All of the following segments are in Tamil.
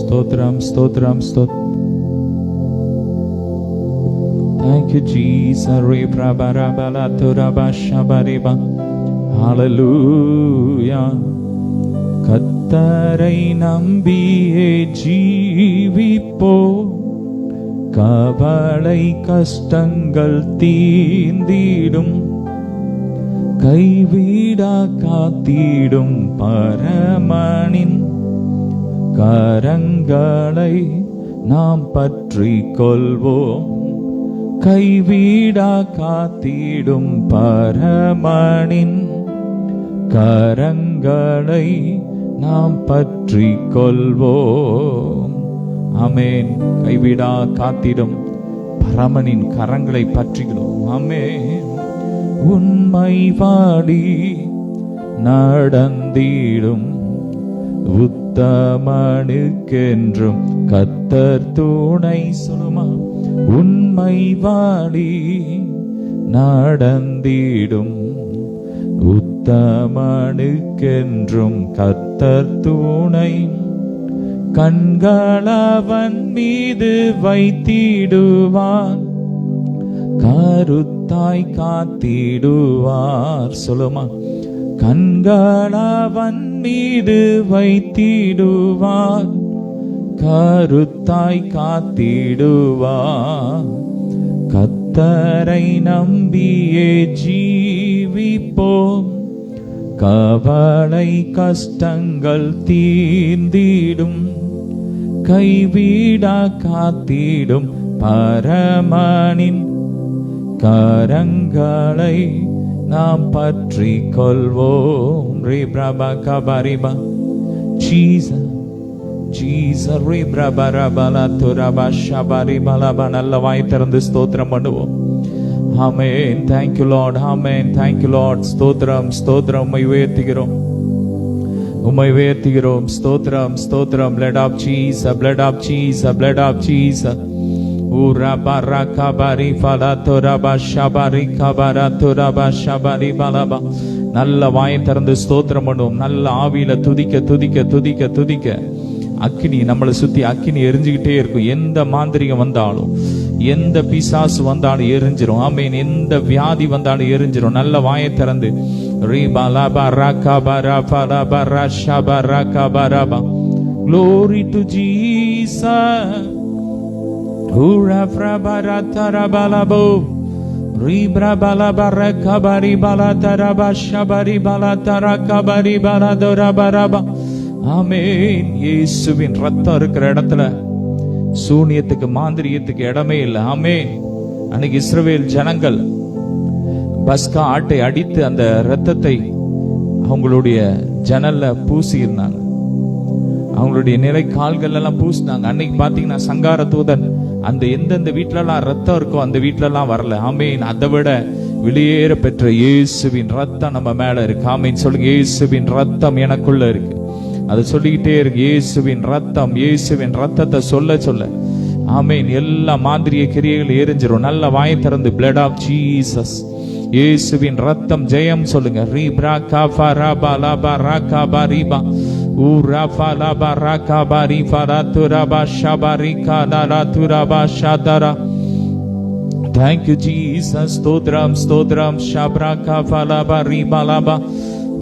ஸ்தோத்திரம் ஸ்தோத்திரம் ஸ்தோத்திரம். Thank you Jesus. Hallelujah. கர்த்தரை நம்பியே ஜீவிப்போ, கவலை கஷ்டங்கள் தீர்ந்திடும், கைவிடா காத்திடும் பரமனின் கரங்களை நாம் பற்றி கொள்வோம். கைவிடா காத்திடும் பரமனின் கரங்களை நாம் பற்றி கொள்வோம். ஆமென். கைவிடா காத்திடும் பரமனின் கரங்களை பற்றிக்கிறோம். ஆமென். உண்மை வாடி நடந்திடும் உத்தமனுக்கென்றும் கர்த்தர் துணை. சொல்லுமா. உண்மை வாடி நடந்திடும் உத்தமனுக்கென்றும் கர்த்தர் துணை. கண்களவன் மீது வைத்திடுவார், கருத்தாய் காத்திடுவார். சொல்லுமா. கண்களவன் மீது வைத்திடுவார், கருத்தாய் காத்திடுவார். கர்த்தரை நம்பியே ஜீவிப்போம், கவலை கஷ்டங்கள் தீர்ந்திடும், கைவிடா காத்திடும் பரமனின் கரங்களை நாம் பற்றி கொள்வோம். ரே பிரபா கபரிபா ஜீசஸ் ஜீசஸ். ரே பிரபா ரபலா துரபா ஷபரி பலபா. நல்ல வாய் திறந்து ஸ்தோத்திரம் பண்ணுவோம். ஆமென். Thank you Lord. Amen. Thank you Lord. ஸ்தோத்திரம் ஸ்தோத்திரம். உம்மை உயர்த்துகிறோம், உம்மை உயர்த்துகிறோம். ஸ்தோத்திரம் ஸ்தோத்திரம். Blood of Jesus, blood of Jesus, blood of Jesus. உரபரா கபரி ஃபலா துரபா ஷபரி கபரா துரபா ஷபரி பலபா. நல்ல வாய் திறந்து ஸ்தோத்திரம் பண்ணுவோம். நல்ல ஆவியில துதிக்க துதிக்க துதிக்க துதிக்க அக்கினி நம்மளை சுத்தி அக்கினி எரிஞ்சுக்கிட்டே இருக்கும். எந்த மாந்திரிகம் வந்தாலும், எந்த பிசாசு வந்தாலும் எரிஞ்சிரும். ஆமென். எந்த வியாதி வந்தாலும் எரிஞ்சிரும். நல்ல வாயை திறந்து Glory to Jesus. Ura frabara tarabalabo ribra balabara kabari balataraba shabari balatarabari baladorabaraba. ஆமென். இயேசுவின் ரத்தம் இருக்கிற இடத்துல சூனியத்துக்கு மாந்திரியத்துக்கு இடமே இல்லை. ஆமென். அன்னைக்கு இஸ்ரவேல் ஜனங்கள் பஸ்கா ஆட்டை அடித்து அந்த ரத்தத்தை அவங்களுடைய ஜன்னல்ல பூசி இருந்தாங்க. அவங்களுடைய நிலை கால்கள் எல்லாம் பூசினாங்க. அன்னைக்கு பாத்தீங்கன்னா சங்கார தூதன் அந்த எந்தெந்த வீட்டுல ரத்தம் இருக்கோ அந்த வீட்டுல எல்லாம் வரல. ஆமென். அதை விட வெளியேற பெற்ற இயேசுவின் ரத்தம் நம்ம மேல இருக்கு. ஆமென். சொல்லுங்க. இயேசுவின் ரத்தம் எனக்குள்ள இருக்கு. அதை சொல்லிக்கிட்டே இருக்கு. இயேசுவின் ரத்தம், இயேசுவின் ரத்தத்தை சொல்ல சொல்ல ஆமென் எல்லா மாந்திரிய கிரியைகள் எரிஞ்சிரும். நல்ல வாயை திறந்து blood of Jesus, இயேசுவின் ரத்தம் ஜெயம் சொல்லுங்க. ரீப்ரா காஃபரா பாலாபா ராகாபா ரீபா ஊராஃபா லாபா ராகாபா ரீஃபரா துராபா ஷபரி காலா துராபா ஷதரா. Thank you Jesus. ஸ்தோத்ரம் ஸ்தோத்ரம். ஷப்ரா காஃபா லாபா ரீபா லாபா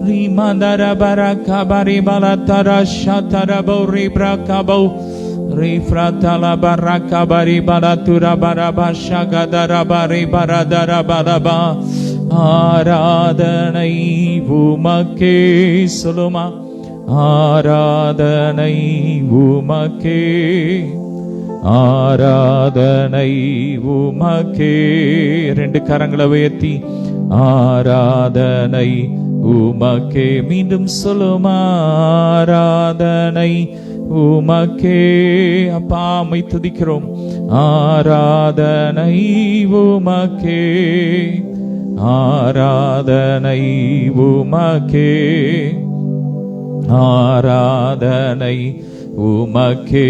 ரீமாந்தரா பரகா பரிபலா தரா ஷதரபோ ரீப்ரா காபோ ரீஃப்ராதலா பரகா பரிபலா துராபரபா ஷகதரபா ரீபரதரபலபா. ஆராதனை உமக்கே. சொல்லுமா. ஆராதனை உமக்கே, ஆராதனை உமக்கே. ரெண்டு கரங்களை உயர்த்தி ஆராதனை உமக்கே. மீண்டும் சொல்லுமா. ஆராதனை உமக்கே. அப்பா உம்மை துதிக்கிறோம். ஆராதனை உமக்கே, ஆராதனை உமக்கே, ஆராதனை உமக்கே.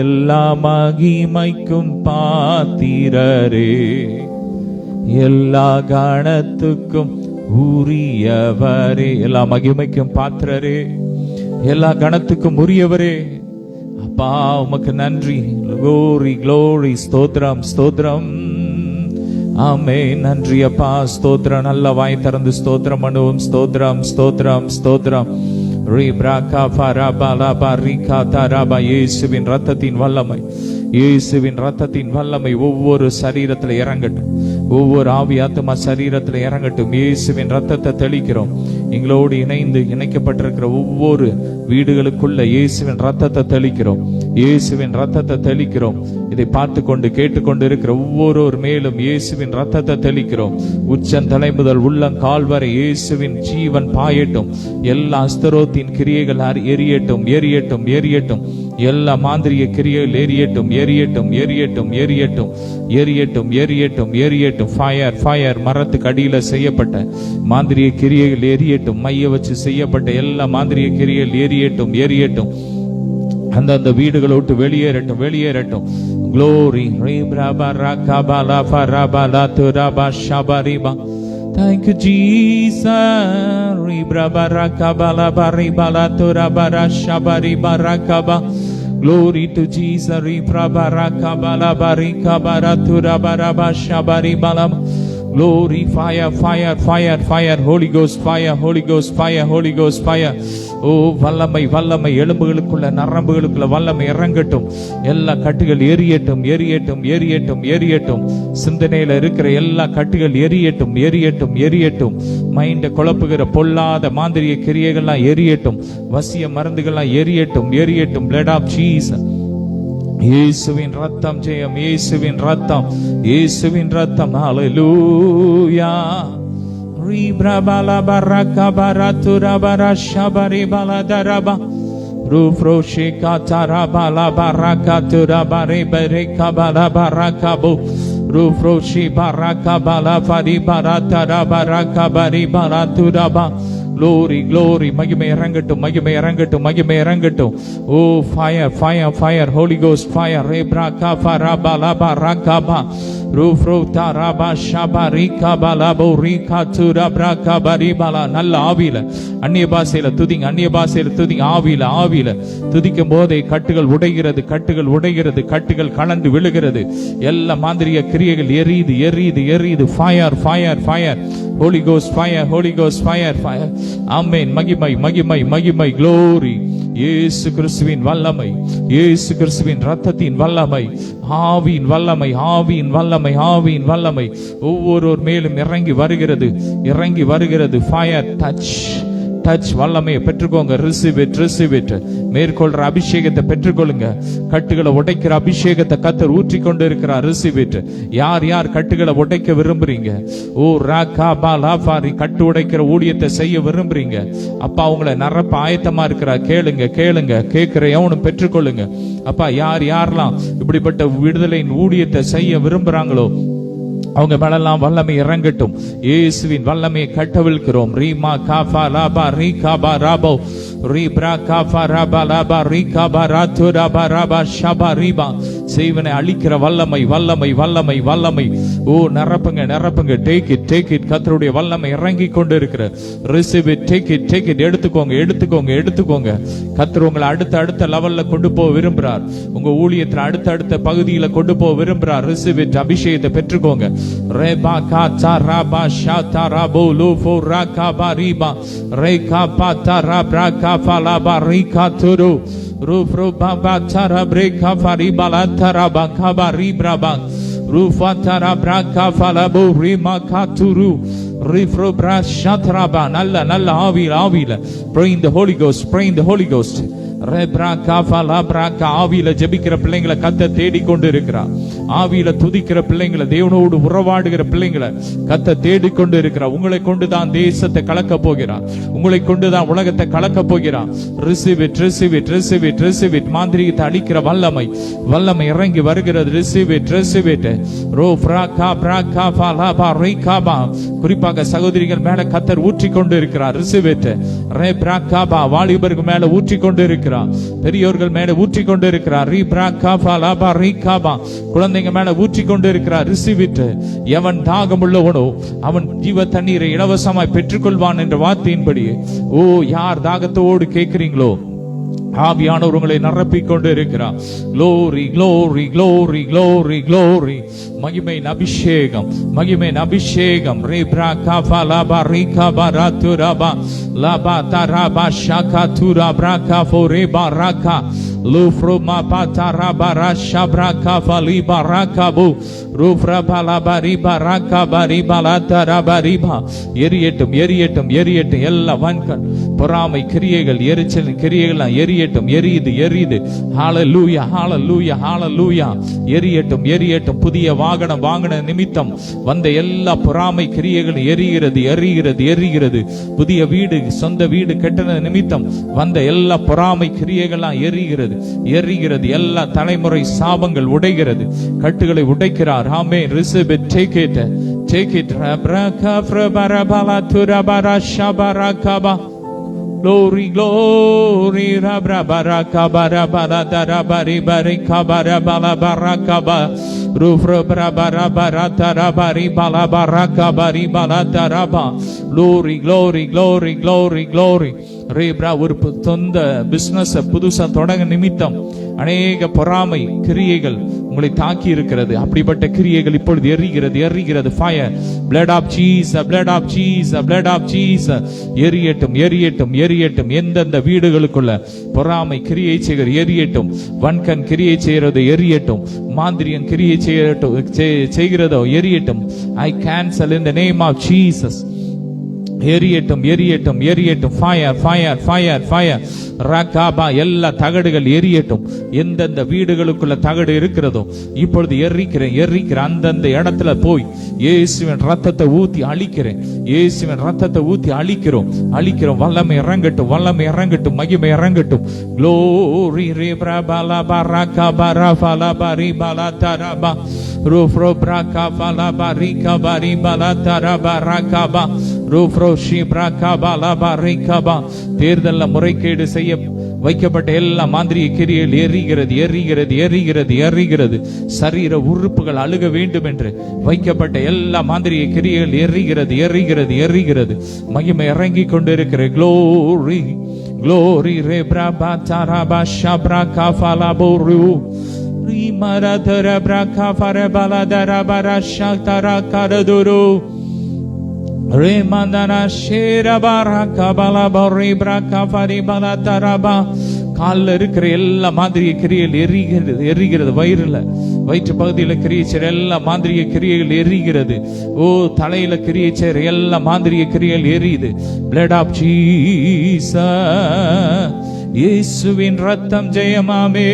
எல்லா மகிமைக்கும் பாத்திரரே, எல்லா கணத்துக்கும் உரியவரே. எல்லா மகிமைக்கும் பாத்திரரே, எல்லா கணத்துக்கும் உரியவரே அப்பா, உமக்கு நன்றி. க்ளோரி க்ளோரி, ஸ்தோத்திரம் ஸ்தோத்திரம். ஆமே, நன்றி அப்பா, ஸ்தோத்திரம். நல்ல வாய் திறந்து ஸ்தோத்திரம் பண்ணுவோம். ஸ்தோத்திரம் ஸ்தோத்திரம் ஸ்தோத்திரம். இயேசுவின் ரத்தத்தின் வல்லமை, இயேசுவின் ரத்தத்தின் வல்லமை ஒவ்வொரு சரீரத்தில் இறங்கட்டும். ஒவ்வொரு ஆவி ஆத்மா சரீரத்தில் இறங்கட்டும். இயேசுவின் ரத்தத்தை தெளிக்கிறோம். எங்களோடு இணைந்து இணைக்கப்பட்டிருக்கிற ஒவ்வொரு வீடுகளுக்குள்ள இயேசுவின் ரத்தத்தை தெளிக்கிறோம். இயேசுவின் ரத்தத்தை தெளிக்கிறோம். இதை பார்த்து கொண்டு கேட்டுக்கொண்டு இருக்கிற ஒவ்வொரு மேலும் இயேசுவின் ரத்தத்தை தெளிக்கிறோம். உச்சந்தலை முதல் உள்ளம் கால் வரை இயேசுவின் ஜீவன் பாயட்டும். எல்லா அஸ்தரோத்தின் கிரியைகள் எரியட்டும் எரியட்டும் எரியட்டும். எல்லா மாந்திரிய கிரியைகள் எரியட்டும் எரியட்டும் எரியட்டும் எரியட்டும் எரியட்டும் எரியட்டும் எரியட்டும். Fire fire. மரத்துக்கு அடியில செய்யப்பட்ட மாந்திரிய கிரியைகள் எரியட்டும். மைய வச்சு செய்யப்பட்ட எல்லா மாந்திரிய கிரியைகள் எரியட்டும் எரியட்டும். அந்த வீடுகளை விட்டு வெளியேறட்டும் வெளியேறட்டும். Glory. Thank you, Jesus. Glory to Jesus. Glory, fire, fire, fire, fire, Holy Ghost, fire, Holy Ghost, fire, Holy Ghost, fire. ஓ வல்லமை வல்லமை. எலும்புகளுக்குள்ள நரம்புகளுக்குள்ள வல்லமை இறங்கட்டும். எல்லா கட்டுகள் எரியட்டும் எரியட்டும் எரியட்டும் எரியட்டும். சிந்தனையில இருக்கிற எல்லா கட்டுகள் எரியட்டும் எரியட்டும் எரியட்டும். மைண்ட குழப்புகிற பொல்லாத மாந்திரிய கிரியைகள்லாம் எரியட்டும். வசிய மருந்துகள்லாம் எரியட்டும் எரியட்டும். Blood of Jesus. இயேசுவின் ரத்தம் ஜெயம். இயேசுவின் ரத்தம், இயேசுவின் ரத்தம். ஹல்லேலூயா. Ribrabala baraka baratura barasha baribala daraba rufroshika tarabala baraka turabare bereka bala baraka bu rufroshi baraka bala fari barata baraka bari baraturaba. Glory, glory. மகிமை இறங்கட்டும் மகிமை இறங்கட்டும் மகிமை இறங்கட்டும். ஓ fire fire fire, Holy Ghost fire. Rebraka farabala barakaba rufrota raba shabarika balabo rika turabraka baribala. நல்ல ஆவியில அந்நிய பாஷையில துதிங்க, அந்நிய பாஷையில துதிங்க. ஆவியில ஆவியில துதிக்கும் போதே கட்டுகள் உடைகிறது, கட்டுகள் உடைகிறது, கட்டுகள் கலந்து விழுகிறது. எல்லா மாந்திரிய கிரியைகள் எரியுது எரியுது எரியுது. Fire fire fire. Holy Ghost fire, Holy Ghost fire, fire. Amen. மகிமை மகிமை மகிமை. Glory. இயேசு கிறிஸ்துவின் வல்லமை, இயேசு கிறிஸ்துவின் ரத்தத்தின் வல்லமை, ஆவியின் வல்லமை, ஆவியின் வல்லமை, ஆவியின் வல்லமை ஒவ்வொரு மேலும் இறங்கி வருகிறது இறங்கி வருகிறது. Fire touch touch. வல்லமையை பெற்றுக்கோங்க. Receive it receive it. மேற்கொள்ற அபிஷேகத்தை பெற்றுக்கொள்ளுங்க. கட்டுகளை உடைக்கிற அபிஷேகத்தை கர்த்தர் ஊற்றி கொண்டு இருக்கிறார். Receive it. யார் யார் கட்டுகளை உடைக்க விரும்புறீங்க? ஓ ராகா பாலாபாரி. கட்டு உடைக்கிற ஊழியத்தை செய்ய விரும்புறீங்க? அப்பா உங்களை நிரப்ப ஆயத்தமா இருக்கிறார். கேளுங்க கேளுங்க. கேட்கிற எவனும் பெற்றுக்கொள்ளுங்க. அப்பா யார் யாரெல்லாம் இப்படிப்பட்ட விடுதலையின் ஊழியத்தை செய்ய விரும்புறாங்களோ அவங்க மேலெல்லாம் வல்லமை இறங்கட்டும். இயேசுவின் வல்லமையை கட்டவிழ்க்கிறோம். ரீமா காஃபா லாபா ரீகாபா ராபோ ரீப்ரா காஃபா ராபா லாபா ரீகாபா ராத்து ராபா ராபா ஷபா ரீபா. செய்வனை அழிக்கிற வல்லமை வல்லமை வல்லமை வல்லமை. ஓ நிரப்புங்க நிரப்புங்க. Take it take it. கர்த்தருடைய வல்லமை இறங்கி கொண்டு இருக்கிற. Receive it. Take it take it. எடுத்துக்கோங்க எடுத்துக்கோங்க எடுத்துக்கோங்க. கர்த்தர் உங்களை அடுத்த லெவல்ல கொண்டு போக விரும்புறார். உங்க ஊழியத்துல அடுத்த பகுதியில கொண்டு போக விரும்புறார். Receive it. அபிஷேகத்தை பெற்றுக்கோங்க. Reba kata raba shata rabo lufo raka bariba reka pata rabraka falaba rika turu rufro baba tara breka fariba la taraba kabariba rufa tara braka falabo rima katuru rifro bra shatraba. நல்ல ஆவியில pray in the Holy Ghost, pray in the Holy Ghost. ஆவியில ஜெபிக்கிற பிள்ளைங்களை கர்த்தர் தேடிக்கொண்டு இருக்கிறார். ஆவியில துதிக்கிற பிள்ளைங்களை, தேவனோடு உறவாடுகிற பிள்ளைங்களை கர்த்தர் தேடிக்கொண்டு இருக்கிறார். உங்களை கொண்டுதான் தேசத்தை கலக்க போகிறார். உங்களை கொண்டுதான் உலகத்தை கலக்க போகிறார். Receive it receive it receive it receive it. மாந்திரீகத்தை அழிக்கிற வல்லமை வல்லமை இறங்கி வருகிறது. Receive it receive it. ரோ ஃப்ராகா பிராகா ஃபலாபா ரீகாபா. குறிப்பாக சகோதரிகள் மேல கர்த்தர் ஊற்றி கொண்டு இருக்கிறார். Receive it. ரே பிராகாபா. வாலிபர்கள் மேல ஊற்றி கொண்டு இருக்கிறார். பெரியோர்கள் மேல ஊற்றி கொண்டு இருக்கிறார். குழந்தைங்க மேல ஊற்றி கொண்டு இருக்கிறார். Receive it. எவன் தாகம் உள்ளவனோ அவன் ஜீவ தண்ணீரை இலவசமாய் பெற்றுக்கொள்வான் என்ற வார்த்தையின்படி. ஓ யார் தாகத்தோடு கேட்கிறீங்களோ ஆவியானவர் உங்களை நிரப்பிக் கொண்டு இருக்கிறார். Glory, glory, glory, glory, glory. மகிமையின் அபிஷேகம், மகிமையின் அபிஷேகம். ரேப்ரா காஃபா லாபா ரீகா பராத்துராபா லாபா தராபா ஷாகா துராப்ரா காஃபோ ரேபா ராகா லூஃப்ருமா பாத்தாராபா ராஷாப்ரா காஃபா லீபா ராகாபு ரூஃப்ரா பாலாபா ரீபா ராகாபா ரீபா லாத்தாராபா ரீபா. எரியட்டும், எரியட்டும், எரியட்டும் எல்லா வன்கண் பொறாமை கிரியைகள், எரிச்சல் கிரியைகள் எரியட்டும். எரியுது, எரியுது. ஹalleluya, ஹalleluya, ஹalleluya. எரியட்டும், எரியட்டும். புதிய வாகனம் வாங்கின நிமித்தம் வந்த எல்லா பொறாமை கிரியைகளும் எரிகிறது, எரிகிறது, எரிகிறது. புதிய வீடு, சொந்த வீடு கட்டின நிமித்தம் வந்த எல்லா பொறாமை கிரியைகள்லாம் எரிகிறது, எரிகிறது. எல்லா தலைமுறை சாபங்கள் உடைகிறது, கட்டுகளை உடைக்கிறார். ஆமென். Receive it, take it, take it. Rabraka frabarabala turabara shabarakaba. Glory, glory, rabra baraka barabara darabari barika barabala barakaba rufra barabara barata rabari bala baraka bari bala daraba. Glory, glory, glory, glory, glory. ரேப்ரா ஒரு சொந்த பிசினஸ் புதுசா தொடங்க நிமித்தம் அநேக பொறாமை கிரியைகள் உங்களை தாக்கி இருக்கிறது. அப்படிப்பட்ட கிரியைகள் இப்பொழுது எரிகிறது, எரிகிறது. Fire, blood of Jesus, blood of Jesus, blood of Jesus. எரியட்டும், எரியட்டும், எரியட்டும். எந்தெந்த வீடுகளுக்குள்ள பொறாமை கிரியை செய்கிற எரியட்டும். வன்கண் கிரியை செய்கிறது எரியட்டும். மாந்திரியம் கிரியை செய்கிறதோ எரியட்டும். I cancel in the name of Jesus. எரியட்டும், எரியட்டும், எரியட்டும். Fire, fire, fire, fire. ரகாபா எல்லா தகடுகள் எரியட்டும். எந்தெந்த வீடுகளுக்குள்ள தகடு இருக்கிறதோ இப்பொழுது எரிக்கிறேன், எரிக்கிறேன். அந்தந்த இடத்துல போய் இயேசுவின் ரத்தத்தை ஊத்தி அழிக்கிறேன். இயேசுவின் ரத்தத்தை ஊத்தி அழிக்கிறோம், அழிக்கிறோம். வல்லமை இறங்கட்டும், வல்லமை இறங்கட்டும், மகிமை இறங்கட்டும். Glory rebra bala baraka bara fala bari bala taraba rufro braka fala barika bari bala taraba rakaba rufro shibraka bala barika ba. தேர்தல்ல முறைகேடு செய்ய வைக்கப்பட்ட எல்லா மாந்திரிய கிரியைகள் எரிகிறது, எரிகிறது, எரிகிறது, எரிகிறது. சரீர உறுப்புகள் அழுக வேண்டும் என்று வைக்கப்பட்ட எல்லா மாந்திரிய கிரியைகள் எரிகிறது, எரிகிறது, எரிகிறது. மகிமை இறங்கி கொண்டிருக்கிற glory, glory rebra bataraba shabra kafala boru rimara tarabra kafara baladara barashatara karaduru Remandana shera baraka bala bori braka fari bala taraba. காலில் இருக்கிற எல்லா மாந்திரிய கிரியைகள் எரிகிறது, எரிகிறது. வயிற்று பகுதியில் கிரியைச்சர் எல்லா மாந்திரிய கிரியைகள் எரிகிறது. ஓ தலையில கிரியைச்சர் எல்லா மாந்திரிய கிரியைகள் எரியுது. blood of Jesus, இயேசுவின் ரத்தம் ஜெயமாமே.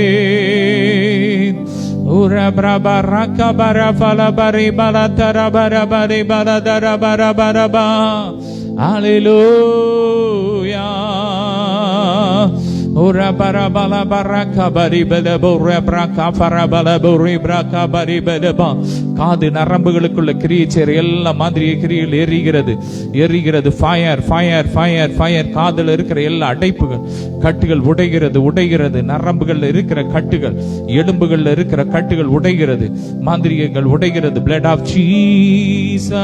Ura braba raka bara fala bari bala tara bara bari bala dara bara bara ba. Hallelujah. Ura bara bala baraka bari bala bora braka fara bala bori braka bari bala ba. காது நரம்புகளுக்குள்ள கிரியைச்சேர் எல்லா மாதிரி கிரியைகள் எரிகிறது, எரிகிறது. Fire, fire, fire, fire. காதுல இருக்கிற எல்லா அடைப்புகள் கட்டுகள் உடைகிறது, உடைகிறது. நரம்புகள்ல இருக்கிற கட்டுகள், எலும்புகள்ல இருக்கிற கட்டுகள் உடைகிறது, மாந்திரியங்கள் உடைகிறது. blood of Jesus.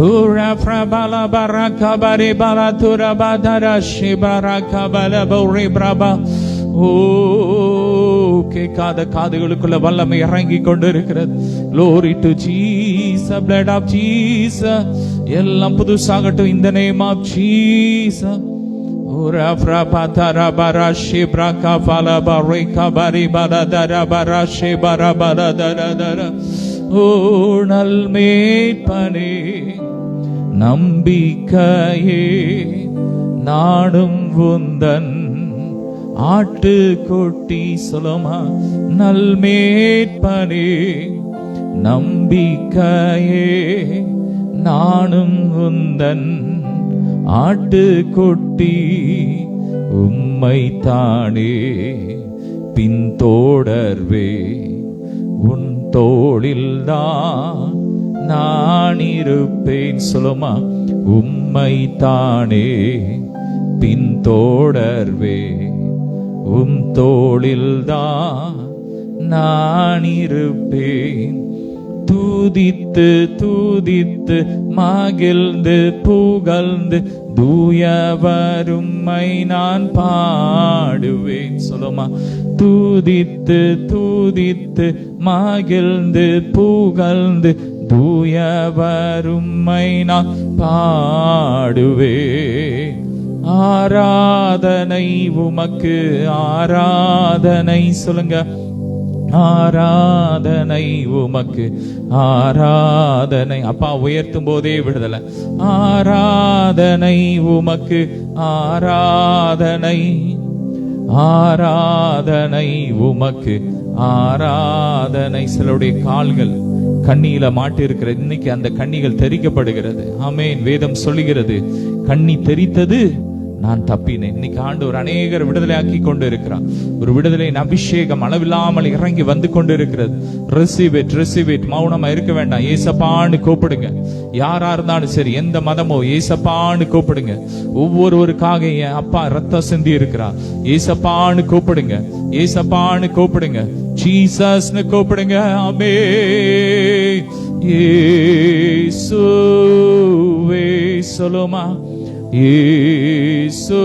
Ura frabala baraka bari bala tura badara shibaraka bala bori braba. கேட்காத காதுகளுக்குள்ள வல்லமை இறங்கி கொண்டிருக்கிறது. Glory to Jesus, blood of Jesus. எல்லாம் புதுசாகட்டும் in the name of Jesus. Ura frapatara barashi braka fala barika bari baladara barashi bara baladara dara. ஓ நல்மேய்ப்பனே நம்பிக்கையே நாடும் உந்தன் ஆட்டு கொட்டி சொல்லுமா. நல்மேய்ப்பனே நம்பிக்கையே நானும் உந்தன் ஆட்டு கொட்டி உம்மை தானே பின்தொடர்வே உன் தோளில்தான் நான் இருப்பேன் சொல்லுமா. உம்மை தானே பின்தொடர்வே உம் தோளில்தான் நான் இருப்பேன். தூதித்து தூதித்து மகிழ்ந்து புகழ்ந்து தூயவர் உம்மை நான் பாடுவேன். சொல்லுமா, தூதித்து தூதித்து மகிழ்ந்து புகழ்ந்து தூயவர் உம்மை நான் பாடுவேன். ஆராதனை உமக்கு ஆராதனை. சொல்லுங்க, ஆராதனை உமக்கு ஆராதனை. அப்பா உயர்த்தும் போதே விடுதலை. ஆராதனை உமக்கு ஆராதனை, ஆராதனை உமக்கு ஆராதனை. சிலருடைய கால்கள் கண்ணியில மாட்டி இருக்கிறது, இன்னைக்கு அந்த கண்ணிகள் தெரிக்கப்படுகிறது. ஆமென். வேதம் சொல்லுகிறது, கண்ணி தெரித்தது நான் தப்பினேன். இன்னைக்கு ஆண்டவர் அநேகர் விடுதலை ஆக்கி கொண்டு இருக்கிறார். ஒரு விடுதலையின் அபிஷேகம் அளவில்லாமல் இறங்கி வந்து கொண்டு இருக்கிறது. Receive it, receive it. மௌனமா இருக்க வேண்டாம். ஏசப்பான்னு கூப்பிடுங்க. யாரா இருந்தாலும் சரி, எந்த மதமோ, ஏசப்பான்னு கூப்பிடுங்க. ஒவ்வொருவருக்காக என் அப்பா ரத்தம் சிந்தி இருக்கிறார். ஏசப்பான்னு கூப்பிடுங்க, ஏசப்பான்னு கூப்பிடுங்க, ஜீசஸ்னு கூப்பிடுங்க. ஆமென். இயேசுவே. சொல்லுமா, இயேசுவே.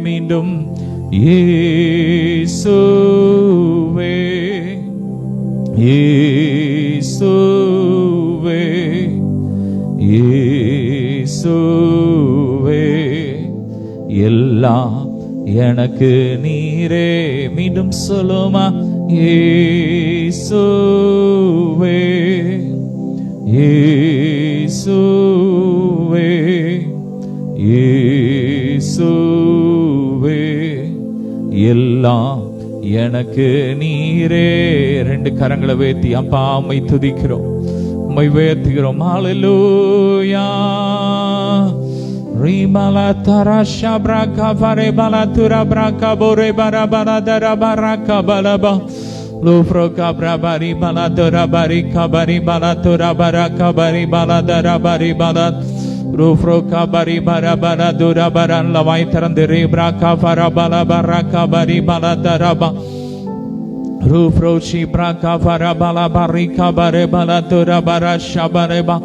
மீண்டும் இயேசுவே, இயேசுவே, இயேசுவே. எல்லாம் எனக்கு நீரே. மீண்டும் சொல்லுமா, இயேசுவே, இயேசுவே, இயேசுவே. எல்லாம் எனக்கு நீரே. ரெண்டு கரங்களை உயர்த்தி அப்பா உம்மை துதிக்கிறோம், உம்மை உயர்த்துகிறோம். ஹல்லேலூயா. ரிமலா தரஷா பிரகா ஃபரே பலதுரா பிரகா போரே பரபர தர பரகா பலபா லோஃப்ரோகா பிரபரி பலதுரா பரிகா பரி பலதுரா பரகா பரி பலதரா பரி பலத் ரூஃப்ரோகா பரி பரபர துரா பரன். லவாய் திறந்து ரீப்ராகா ஃபரபல பரகா பரி பலதரபா ரூஃப்ரோஷி பிரகா ஃபரபல பரிகா பரி பலதுரா பரஷா பரபா.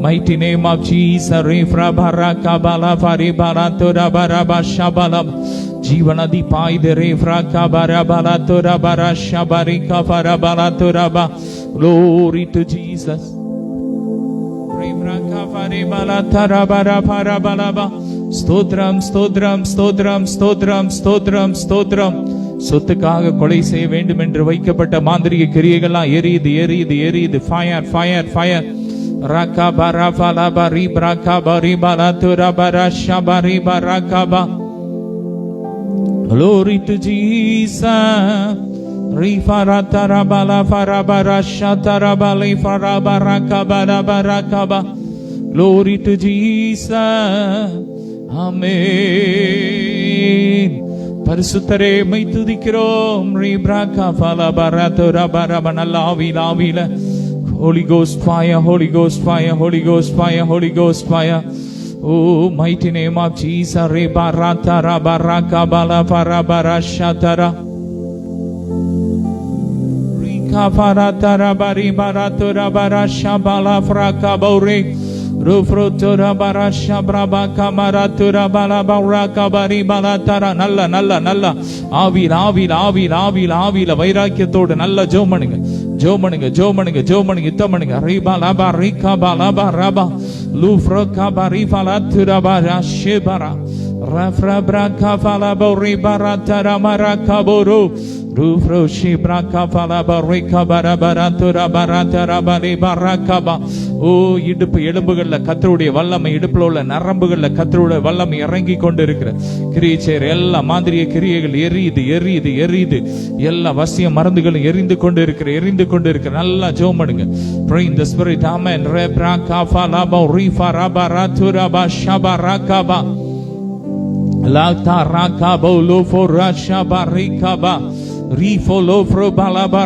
Mighty name of Jesus. Rifra baraka bala fari balatura baraba shabalam. Jivanadi paide rifra kabara balatura barasha barika fara balatura ba. Glory to Jesus. Rifra kafari balatara bara fara balaba. Stotram, stotram, stotram, stotram, stotram, stotram. சொத்துக்காக கொலை செய்ய வேண்டும் என்று வைக்கப்பட்ட மாந்திரிக கிரியைகள்லாம் எரியுது, எரியுது, எரியுது. Fire, fire, fire. Rakabara falabari brakabari balatura barashabari barakaba. Glory to Jesus. Rifaratara bala farabarashatara bali farabarakabara barakaba. Glory to Jesus. Amen. பரிசுத்தரே மை துதிக்கிறோம். ரீப்ராகா ஃபலபரதுரா பரபனல்ல ஆவில ஆவில. Holy Ghost fire, Holy Ghost fire, Holy Ghost fire, Holy Ghost fire. Oh, mighty name of Jesus. Rebarata rabaraka bala farabarashatara. Rika faratara bari baratura barasha bala frakabore. Rufrutura barasha brabaka maratura bala baraka bari balatara. நல்ல நல்ல நல்ல ஆவில ஆவில ஆவில ஆவில ஆவில வைராக்கியத்தோடு நல்ல ஜெபம் ஜோமனுங்க ஜோமனுங்க ஜோமனுங்க யுத்தமனுங்க. ரீபா லாபா ரீகா பா லாபா ராபா லூஃப்ரோ காபா ரீபா லாத்துரபா ராஷேபரா ரஃப்ரா பிரகா ஃபலபோ ரீபரா தரமரா கபோரோ ரூஃப்ரோ ஷிப்ரா கஃபலபா ரீகா பரபரா துரபரா தரபா ரீபரா கபா. ஓ, இடுப்பு எலும்புகள்ல கர்த்தருடைய வல்லமை, இடுப்புல உள்ள நரம்புகள்ல கர்த்தருடைய வல்லமை இறங்கி கொண்டு இருக்கிற கிரியைச்சேர் எல்லா மாந்திரிய கிரியைகள் எரியுது, எரியுது, எரியுது. எல்லா வசிய மருந்துகளும் எரிந்து கொண்டு இருக்கிற, எரிந்து கொண்டு இருக்கிற. நல்லா ஜெபம் பண்ணுங்க. Pray in the spirit. Amen. Rebra kafalaba rifa rabara turaba shabarakaba lata rakabo lofora shabarikaba rifolo frobalaba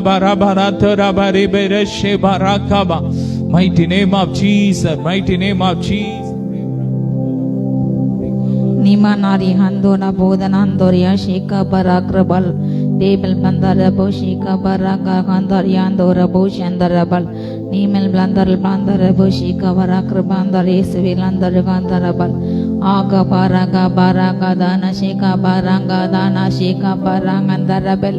barabara turabari bereshe barakaba. Mighty name of Jesus, mighty name of Jesus. Nimanari handona bodhanandoria sheka barakrabal Debel Blandara Boshika Baraka Gandariandora Boshandarabal Nimel Blandara Boshika Barakra Bandare Sivilandar Gandarabal Aga Baranga Dana Shika Baranga Dana Shika Barangandarabel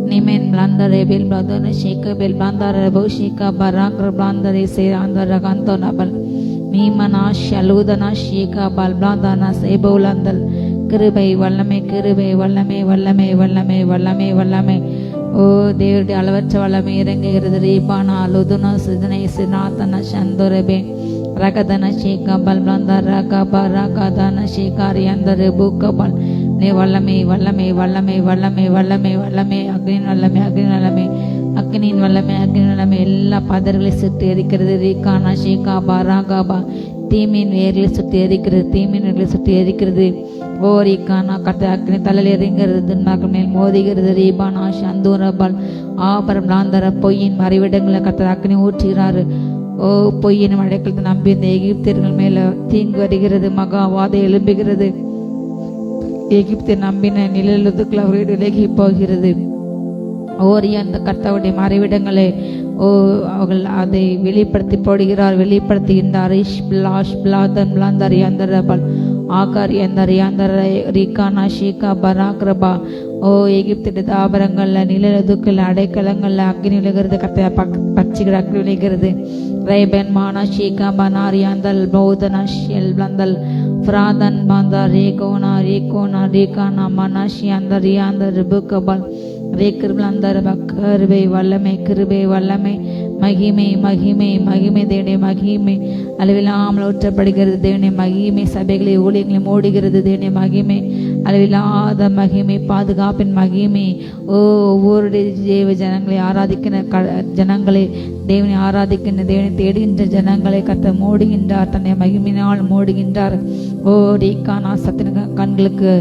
Nimen Blandare Bil Bladana Shika Bil Bandara Boshika Barakra Blandare Sirandara Gantonabal Nimana Shaludana Shika Balbladana Sebolandal கிருபை வல்லமை கிருபை வல்லமை வல்லமை வல்லமை வல்லமை வல்லமை ஓ தேவருடைய அளவற்ற வல்லமை இறங்குகிறது ரீபானா லுதுனா சிதனை சினாத்தன சந்தோரபே ரகதன ஷேகா பல்பந்த ரகபா ரகதன ஷேகாரி அந்த ரெபுக்கபல் நே வல்லமை வல்லமை வல்லமை வல்லமை வல்லமை வல்லமை அக்னின் வல்லமை அக்னின் வல்லமை அக்னியின் வல்லமை அக்னின் வல்லமை எல்லா பதர்களை சுற்றி எரிக்கிறது ரீகானா ஷேகாபா ராகாபா தீமின் வேர்களை சுற்றி எரிக்கிறது தீமின் வேர்களை சுற்றி எரிக்கிறது ஓரிக்கானா கட்ட அக்னி தலையில் எறிங்கிறது துன்மாக்கள் மேல் மோதுகிறது ரீபானா சந்தூரபால் ஆபரம் லாந்தர பொய்யின் மறைவிடங்களை கட்ட அக்னி ஊற்றுகிறாரு ஓ பொய்யின் மழைக்கள் நம்பி இந்த எகிப்தியர்கள் மேல தீங்கு வருகிறது மகாவாதை எழும்புகிறது எகிப்தை நம்பின நிழலுக்குள் அவர்கள் விலகி போகிறது ஓரிய அந்த கர்த்தாவுடைய மறைவிடங்களை ஓ அவர்கள் அதை வெளிப்படுத்தி போடுகிறார் வெளிப்படுத்துகின்றார் ஆகார் எந்தர் ரீகானா ஷீகா பராக்ரபா ஓ எகிப்து தாபரங்கள்ல நிலதுக்குள்ள அடைக்கலங்கள்ல அக்னி விழுகிறது கத்த பச்சிகள் அக்னி விழுகிறது ரைபன் மானா ஷீகா பனாரியாந்தல் பௌதனா ஷெல் பந்தல் ஃப்ராதன் பாந்தா ரேகோனா ரேகோனா ரேகானா மனாஷி அந்த ரியாந்தர் ரிபுக்கபல் ரேக்கிருபலந்தர் பக்கருபை வல்லமை கிருபை வல்லமை மகிமை மகிமை மகிமை தேவனே மகிமை அளவில்லாமல் ஊற்றப்படுகிறது தேவனே மகிமை சபைகளை ஊழியங்களை மூடுகிறது தேவனே மகிமை அளவில்லாத மகிமை பாதுகாப்பின் மகிமை ஓ ஒவ்வொரு தேவ ஜனங்களை ஆராதிக்கின்ற ஜனங்களை தேவனை ஆராதிக்கின்ற தேவனை தேடுகின்ற ஜனங்களை கத்த மூடுகின்றார் தன்னை மகிமையினால் மூடுகின்றார் ஓ ரீகானா சத்தின கண்களுக்கு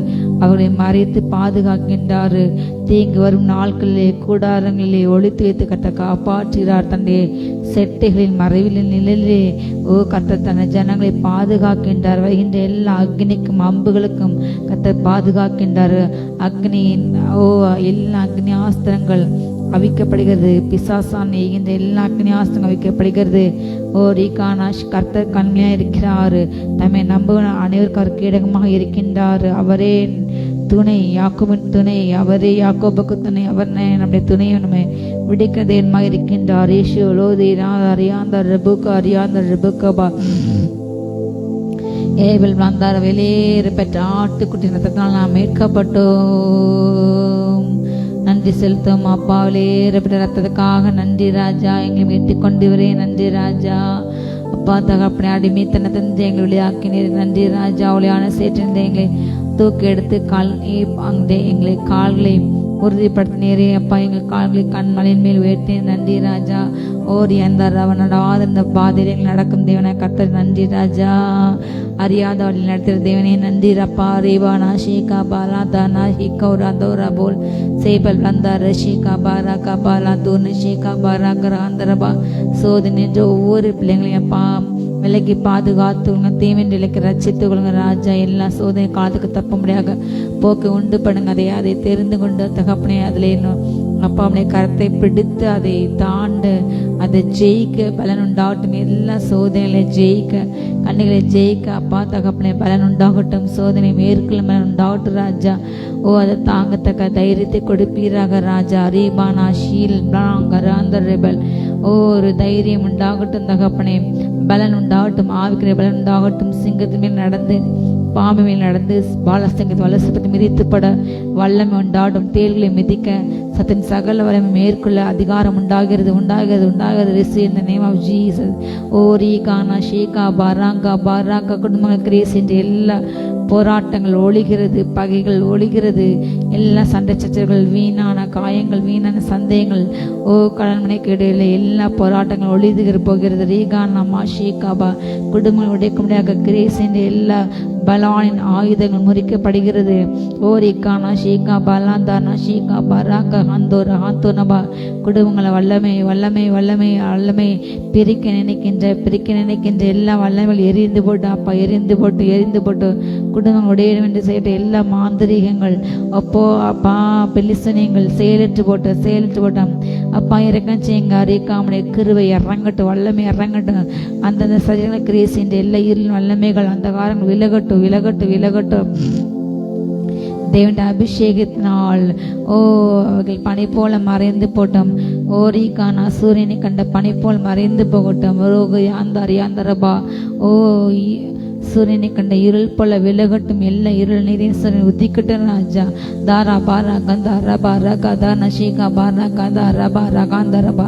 அவர்களை மறைத்து பாதுகாக்கின்றார் தீங்கு வரும் நாட்களிலே கூடாரங்களிலே ஒளித்து வைத்து கத்த காப்பாற்றுகிறார் தன்னுடைய செட்டைகளின் மறைவில் நிழலிலே ஓ கத்த தன்னை ஜனங்களை பாதுகாக்கின்றார் வருகின்ற எல்லா அக்னிக்கும் அம்புகளுக்கும் கத்த பாதுகாக்கின்றார் அக்னியின் ஓ எல்லா அக்னி ஆஸ்திரங்கள் அவிக்கப்படுகிறது பிசாசான் எய்கின்ற எல்லா அக்னி ஆஸ்திரங்கள் அவிக்கப்படுகிறது ஓ ரீகானாஷ் கர்த்தர் கண்மையா இருக்கிறார் தம்மை நம்புகிற அனைவருக்கு அவர் கீடகமாக இருக்கின்றார் அவரே துணை யாக்கோபின் துணை அவரே யாக்கோபுக்கு துணை அவர் நம்முடைய துணையை நம்ம விடுக்கிறதேன்மா இருக்கின்றார் ஈஷு லோதி அறியாந்த ரெபுக்கா அறியாந்த ரெபுக்கபா ஏபிள் வந்தார் வெளியேறு பெற்ற ஆட்டுக்குட்டி ரத்தத்தினால் நாம் மீட்கப்பட்டோம் நன்றி செலுத்தும் அப்பா வெளியேறப்பட்ட ரத்தத்துக்காக நன்றி ராஜா எங்களை மீட்டுக் கொண்டு வரே நன்றி ராஜா அப்பா தகப்பனை அடிமைத்தனத்தை எங்களை வெளியாக்கினீர் நன்றி ராஜா ஒளியான சேற்றிருந்த எங்களை தூக்கி எடுத்து எங்களை கால்களை உறுதிப்படுத்தினீரே அப்பா எங்கள் கால்களை கண்மலையின் மேல் உயர்த்தேன் நன்றி ராஜா ஓர் எந்த அவனடாத இந்த பாதையில் நடக்கும் தேவனை கர்த்தர் நன்றி ராஜா அறியாத வழியில் நடத்துகிற தேவனே நன்றி ரப்பா ரேவானா ஷீகா பாலா தானா ஹிகௌரா தோரா போல் சேபல் வந்தார் ஷீகா பாரா கபாலா தூர்னு ஷீகா பாரா கராந்தரபா சோதனை என்ற ஒவ்வொரு பிள்ளைங்களையும் அப்பா விலகி பாதுகாத்துங்க தீவின் விலைக்கு ரச்சித்து கொள்ளுங்க ராஜா எல்லா சோதனை காலத்துக்கு தப்ப முடியாத போக்கு உண்டு பண்ணுங்க அதை தெரிந்து கொண்டு தகப்பனே அதில் இன்னும் அப்பா அவனை கரத்தை பிடித்து அதை தாண்டு அதை ஜெயிக்க பலன் உண்டாகட்டும் எல்லா சோதனைகளை ஜெயிக்க கண்ணிகளை ஜெயிக்க அப்பா தகப்பனே பலன் உண்டாகட்டும் சோதனை மேற்கொள்ள பலன் உண்டாகட்டும் ராஜா ஓ அதை தாங்கத்தக்க தைரியத்தை கொடுப்பீராக ராஜா ரீபானா ஷீல் பிராங்கராந்தர் ரெபல் ஓ ஒரு தைரியம் உண்டாகட்டும் தகப்பனே பலன் உண்டாகட்டும் ஆவிக்கிற பலன் உண்டாகட்டும் சிங்கத்து மேல் நடந்து பாம்பு மேல் நடந்து பாலஸ்தங்கத்தை வலசப்பட்டு மிதித்துப்பட வல்லமை உண்டாகட்டும் தேள்களை மிதிக்க சத்தின் சகல வல்லமை மேற்கொள்ள அதிகாரம் உண்டாகிறது ரிசி இந்த நேம் ஆஃப் ஜீசஸ் ஓ ரீகானா ஷீகா பாராங்கா குடும்பங்கள் கிரேஸ் என்ற எல்லா போராட்டங்கள் ஒழிகிறது பகைகள் ஒழிகிறது எல்லா சண்டை சச்சரவுகள் வீணான காயங்கள் வீணான சந்தேகங்கள் ஓ கல்யாணமனைக்கு இடையில எல்லா போராட்டங்கள் ஒழிதுகிற போகிறது ரீகானா ஷீகாபா குடும்பங்கள் உடைக்க முடியாத கிரேஸ் என்ற எல்லா பலானின் ஆயுதங்கள் முறிக்கப்படுகிறது. ஓரிக்கானா ஷீகா பலாந்தானா ஷீகா பராக ஹந்தோர ஹாந்தோனபா. குடும்பங்களை வல்லமை வல்லமை வல்லமை வல்லமை பிரிக்க நினைக்கின்ற எல்லா வல்லமைகள் எரிந்து போட்டு அப்பா, எரிந்து போட்டு குடும்பங்கள் உடையிடும் என்று செய்யட்ட எல்லா மாந்திரிகங்கள் அப்போ அப்பா பெலிசனியங்கள் செயலற்று போட்டோம் அப்பா. இறக்கம் செய்யுங்க. அறிக்காமடைய கிருவை இறங்கட்டும், வல்லமை இறங்கட்டும். அந்தந்த சரீரங்களை கிரேசின்ற எல்லா இருளின் வல்லமைகள் அந்த காரங்கள் விலகட்டும். தேவனுடைய அபிஷேகத்தினால் அவர்கள் பனி போல மறைந்து போட்டோம். ஓரிக்கான சூரியனை கண்ட பனி போல் மறைந்து போகட்டும். யாந்தரபா சூரியனை கண்ட இருள் போல விலகட்டும். எல்லா இருள் நீரின் உதிக்கட்டும் ராஜா. தாரா பாரா கந்தா ரபா ரகா தான ஷீகா பாரா கந்தா ரபா ரகாந்தரபா.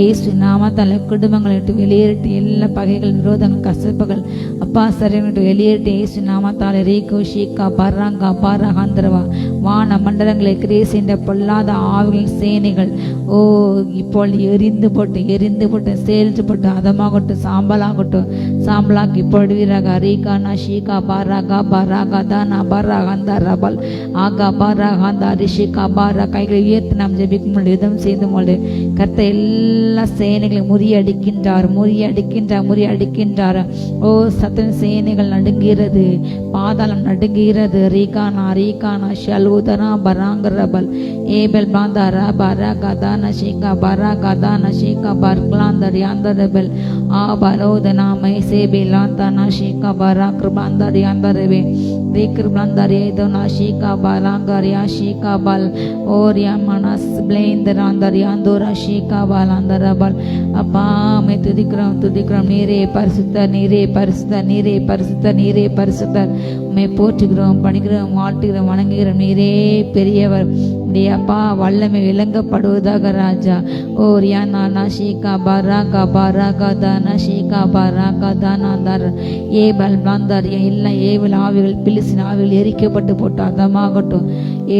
ஏசு நாமத்தால குடும்பங்களை விட்டு வெளியேறிட்டு எல்லா பகைகள் விரோதங்கள் கசப்புகள் அப்பா சரியன்ட்டு வெளியேறிட்டு ஏசு நாமத்தால ரீகோ ஷீகா பராங்கா பாரகாந்தரபா. வான மண்டலங்களை கிரேசின்ற பொல்லாத ஆவிகள் சேனைகள் இப்போது எரிந்து போட்டு செயல்ட்டு போட்டு அதமாகட்டும் சாம்பலாக்கி போடுவீராக. ரீகானா ஷீகா பாராகா பாராகா தானா பாராகந்தா ரபல் ஆகா பாராகந்தா ரிஷிகா பாரா. கைகளை உயர்த்தி நாம் ஜெபிக்கும் பொழுது யுத்தம் செய்து பொழுது கர்த்த எல்லா சேனைகளை முறியடிக்கின்றார். சத்தன் சேனைகள் நடுங்குகிறது, பாதாளம் நடுங்குகிறது. ரீகானா ஷல்வுதனா பராங்க ரபல் ஏபல் பாந்தாரா பாராகா தானா ஷீகா பாராகா தானா ஷீகா பார்க்லாந்தர் யாந்தரபல் ஆபரோதனா மைசேபி லாந்தானா ஷீகா பாராக்ருபாந்தர் யாந்தரவே ரீக்ருபாந்தர் ஏதோனா ஷீகா பாலாங்கரியா ஷீகா பால் ஓரியா மனஸ் பிளேந்தராந்தர் யாந்தோரா ஷீகா பாலாந்தரபல். அப்பா மை துதிக்கிறோம். நீரே பரிசுத்தர். உம்மை போற்றுகிறோம், பணிகிறோம், வாழ்த்துகிறோம், வணங்குகிறோம். நீரே பெரியவர். அப்பா வல்லமை விளங்கப்படுவதாக ராஜா. ரியானா ஷீகா பாராகா பாராகா தானா ஷீகா பாராகா தானா தர் ஏபல் பிளாந்தர். எல்லா ஏவல் ஆவிகள் பிலிசின் ஆவிகள் எரிக்கப்பட்டு போட்டு அதமாகட்டும்.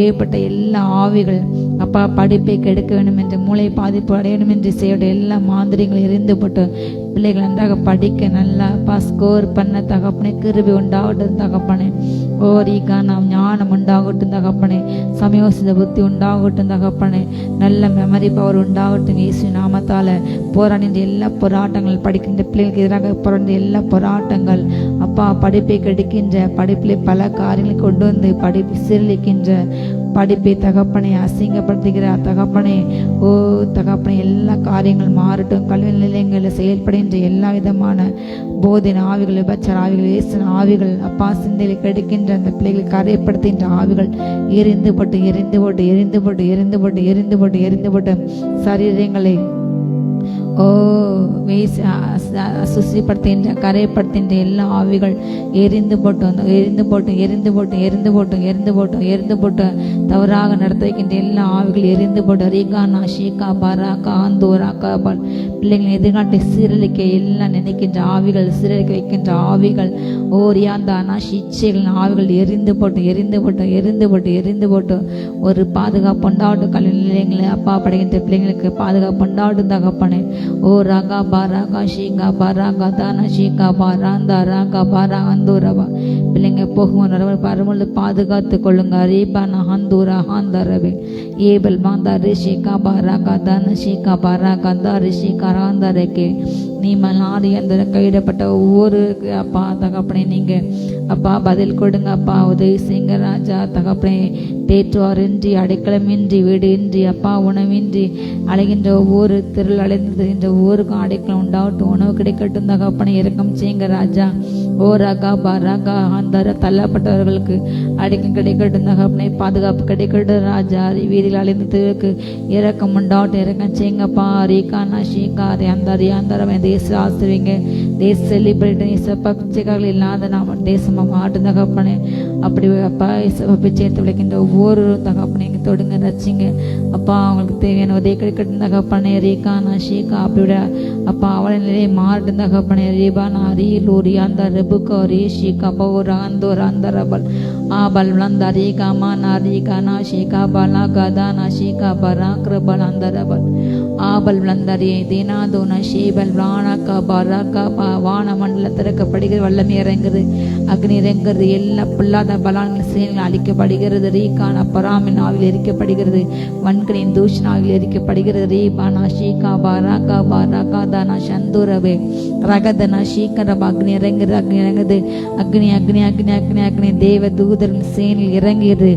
ஏற்பட்ட எல்லா ஆவிகள் அப்பா படிப்பை கெடுக்க வேண்டும் என்று, மூளை பாதிப்பு அடைய வேண்டும் என்று செய்ய எல்லா மாந்திரிகளும் எரிந்து போட்டு பிள்ளைகள் நன்றாக படிக்க நல்லா ஸ்கோர் பண்ண தகப்பனே கிருபை உண்டாகட்டும் தகப்பனே. நாம் ஞானம் உண்டாகட்டும் தகப்பனே. சமயோசித புத்தி உண்டாகட்டும் தகப்பனே. நல்ல மெமரி பவர் உண்டாகட்டும் இயேசு நாமத்தால. போராடின்ற எல்லா போராட்டங்கள், படிக்கின்ற பிள்ளைகளுக்கு எதிராக போராடின்ற எல்லா போராட்டங்கள் அப்பா, படிப்பை கெடுக்கின்ற, படிப்பிலே பல காரியங்களை கொண்டு வந்து படிப்பு சீரழிக்கின்ற படிப்பை தகப்பனை அசிங்கப்படுத்துகிற தகப்பனே தகப்பனை எல்லா காரியங்கள் மாறட்டும். கல்வி நிலையங்களில் செயல்படுகின்ற எல்லா விதமான போதின ஆவிகள், விபச்சார ஆவிகள், ஏசன ஆவிகள் அப்பா சிந்தையில கெடுக்கின்ற அந்த பிள்ளைகளை கரைப்படுத்துகின்ற ஆவிகள் எரிந்து போட்டு சரீரங்களை சுசிப்படுத்துகின்ற கரைப்படுத்துகின்ற எல்லா ஆவிகள் எரிந்து போட்டு தவறாக நடத்துகின்ற எல்லா ஆவிகள் எரிந்து போட்டு ரீகானா ஷீகா பாராகா ஆந்தோரா காபால். பிள்ளைங்களை எதிர்காலத்தை சீரழிக்க எல்லாம் நினைக்கின்ற ஆவிகள், சீரழிக்க வைக்கின்ற ஆவிகள் ஓரியாந்தானா இச்சைகள் ஆவிகள் எரிந்து போட்டு ஒரு பாதுகாப்பு உண்டாகட்டும். கல்வி நிலையங்களை அப்பா படைக்கின்ற பிள்ளைங்களுக்கு பாதுகாப்பு உண்டாகட்டும் தகப்பனே. ராகா பாராகா ஷீகா பாராகா தானா ஷீகா பாராந்தா ராகா பாரா ஹந்தூரவா. பிள்ளைங்க போகும்போது வரும்பொழுது பாதுகாத்து கொள்ளுங்க. ரீபானா ஹந்தூரா ஹாந்தரவே ஏபல் பாந்தா ரிஷிகா பாராகா தானா ஷீகா பாராகா தா ரிஷிகா ராந்தரக்கே. நீ மலாரி அந்த கையிடப்பட்ட ஒவ்வொரு அப்பா தகப்பனே நீங்க அப்பா பதில் கொடுங்க அப்பா. உதவி செய்யுங்க ராஜா தகப்பனே. தேற்றுவாரின்றி, அடைக்கலமின்றி, வீடு இன்றி அப்பா உணவின்றி அலைகின்ற ஒவ்வொரு திரள் அலைந்த ஒவ்வொருக்கும் அடைக்கலம் உண்டாகட்டும், உணவு கிடைக்கட்டும் தகப்பனை. இறக்கம் செய்யுங்க ராஜா. ராகா பாராகா அந்த தள்ளப்பட்டவர்களுக்கு அடைக்கம் கிடைக்கட்டும் தகப்பனை. பாதுகாப்பு கிடைக்கட்டும் ராஜா. வீதியில் அலைந்ததுக்கு இறக்கம் உண்டாகட்டும், இறக்கம் செய்யுங்கப்பா. ரீகானா ஷீகாரி அந்த தேச ஆசிரிங்க. தேச செலிபிரேட் பிச்சைக்காரர்கள் இல்லாத நாம தேசமா மாட்டும் தகப்பனே. அப்படி அப்பா பிச்சை எடுத்து விளைக்கின்ற ஒவ்வொரு தகப்பனை தொடுங்க, ரச்சிங்க அப்பா. அவங்களுக்கு தேவையான உதவி கிடைக்கட்டும் தகப்பனே. ரீகானா ஷீகா அப்படியோட அப்பா அவளை நிலையை மாறட்டும் தகப்பனே. ரீபானா ரீலூரி அந்த ரெபுக்கோ ரீஷிகா பௌர் ஆந்தோர் அந்த ரபல் ஆபல் வளர்ந்தாரி காமா நாரி கானா ஷேகா பாலா கதா நஷிகா பரா கிருபலந்தரபல் ஆபல் வளர்ந்தாரி தீனா தோன ஷேபல் வானக்கா பராக்கா வான மண்டலம் திறக்கப்படுகிறது, வல்லமை இறங்குது, அக்னி இறங்குறது, எல்லா பொல்லாத பலான்கள் செயல்கள் அழிக்கப்படுகிறது. ரீகான பராமின் ஆவில் எரிக்கப்படுகிறது, வன்கனின் தூஷணாவில் எரிக்கப்படுகிறது. ரீபானா ஷீகா பாராக்கா பாராக்கா தானா சந்தூரவே ரகதனா ஷீகரபா அக்னி இறங்குது, அக்னி இறங்குது, அக்னி அக்னி அக்னி அக்னி அக்னி தேவ தூதரின் செயலில் இறங்குகிறது.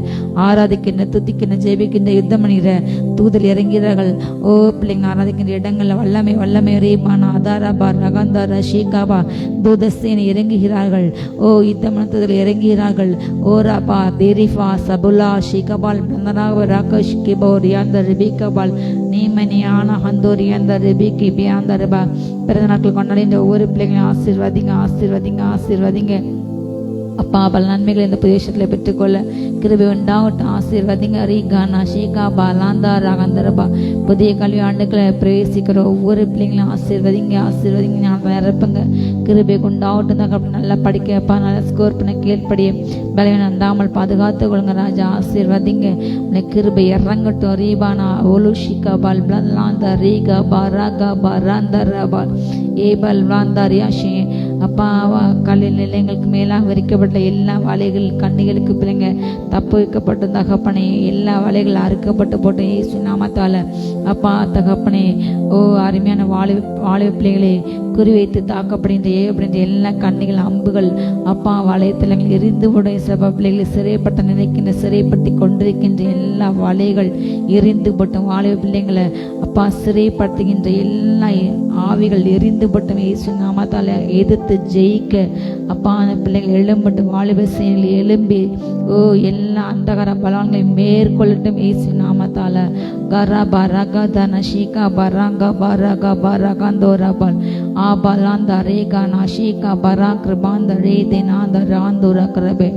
ஆராதிக்கின்ற துதிக்கின்ற ஜெபிக்கின்ற யுத்தம் பண்ணுகிற தூதல் இறங்கிறார்கள். ஓ பிள்ளைங்க ஆராதிக்கின்ற இடங்கள்ல வல்லமை வல்லமை ரீபானா அதாராபா ரகந்தாரா ஷீகாபா தூதசேனை இறங்குகிறார்கள். ஓ யுத்தம் தூதல் இறங்குகிறார்கள். ஓ ராபா தேரிஃபா சபுலா ஷீகபால் நந்தராவ ராகஷ் கிபோ ரியாந்த ரிபிகபால் நீமனியான ஹந்தோரியாந்த ரிபிகி பியாந்த ரபா. பிறந்த நாட்கள் கொண்டாடின்ற ஒவ்வொரு பிள்ளைங்களையும் ஆசீர்வதிங்க ஆசீர்வதிங்க ஆசீர்வதிங்க அப்பா. பல நன்மைகளை இந்த பிரதேசத்தில் பெற்றுக்கொள்ள கிருபை உண்டாகட்டும், ஆசீர்வதிங்க. ரீகானா ஷீகா பாலாந்தா ராகந்தரபா புதிய கல்வி ஆண்டுகளை பிரவேசிக்கிற ஒவ்வொரு பிள்ளைங்களும் ஆசீர்வதிங்க ஆசீர்வதிங்க. நான் நிரப்புங்க, கிருபை கொண்டாகட்டும். தான் நல்லா படிக்கப்பா, நல்லா ஸ்கோர் பண்ண கீழ்படிய பலவீனம் அண்டாமல் பாதுகாத்து கொள்ளுங்க ராஜா, ஆசீர்வதிங்க. கிருபை இறங்கட்டும். ரீபானா ஒலுஷிகா பால் பிளாந்த ரீகா பாராகா பாராந்தரபால் ஏபல் வாந்தாரியாஷே அப்பா. கல்வி நிலையங்களுக்கு மேலாக விரிக்கப்பட்ட எல்லா வலைகள் கண்ணிகளுக்கு பிள்ளைங்க தப்பு வைக்கப்பட்ட தகப்பனே, எல்லா வலைகள் அறுக்கப்பட்டு போட்ட இயேசு நாமத்தால அப்பா தகப்பனே. ஓ அருமையான வாழை பிள்ளைகளே, குறிவைத்து தாக்கப்படுகின்ற அப்படின்ற எல்லா கண்ணிகள் அம்புகள் அப்பா வளையத்தில் எரிந்து போடும் சப பிள்ளைகளை சிறைப்பட்ட நினைக்கின்ற சிறைப்படுத்தி கொண்டிருக்கின்ற எல்லா வலைகள் எரிந்து போட்டும் வாழை பிள்ளைங்களை அப்பா சிறைப்படுத்துகின்ற எல்லா ஆவிகள் எரிந்து போட்டும் இயேசு நாமத்தால எதிர்த்து ஜெயிக்க அப்பா அந்த பிள்ளைகள் எழும்பட்டும், வாலிப செயல்கள் எழும்பி ஓ எல்லா அந்தகர பலன்களையும் மேற்கொள்ளட்டும் இயேசு நாமத்தால. கரா பரகா தன ஷீகா பராங்கா பரகா பரகாந்தோரபால் ஆபலாந்த ரேகா நாஷிகா பரா கிருபாந்த ரே தேனாந்த ராந்தோர கிரபே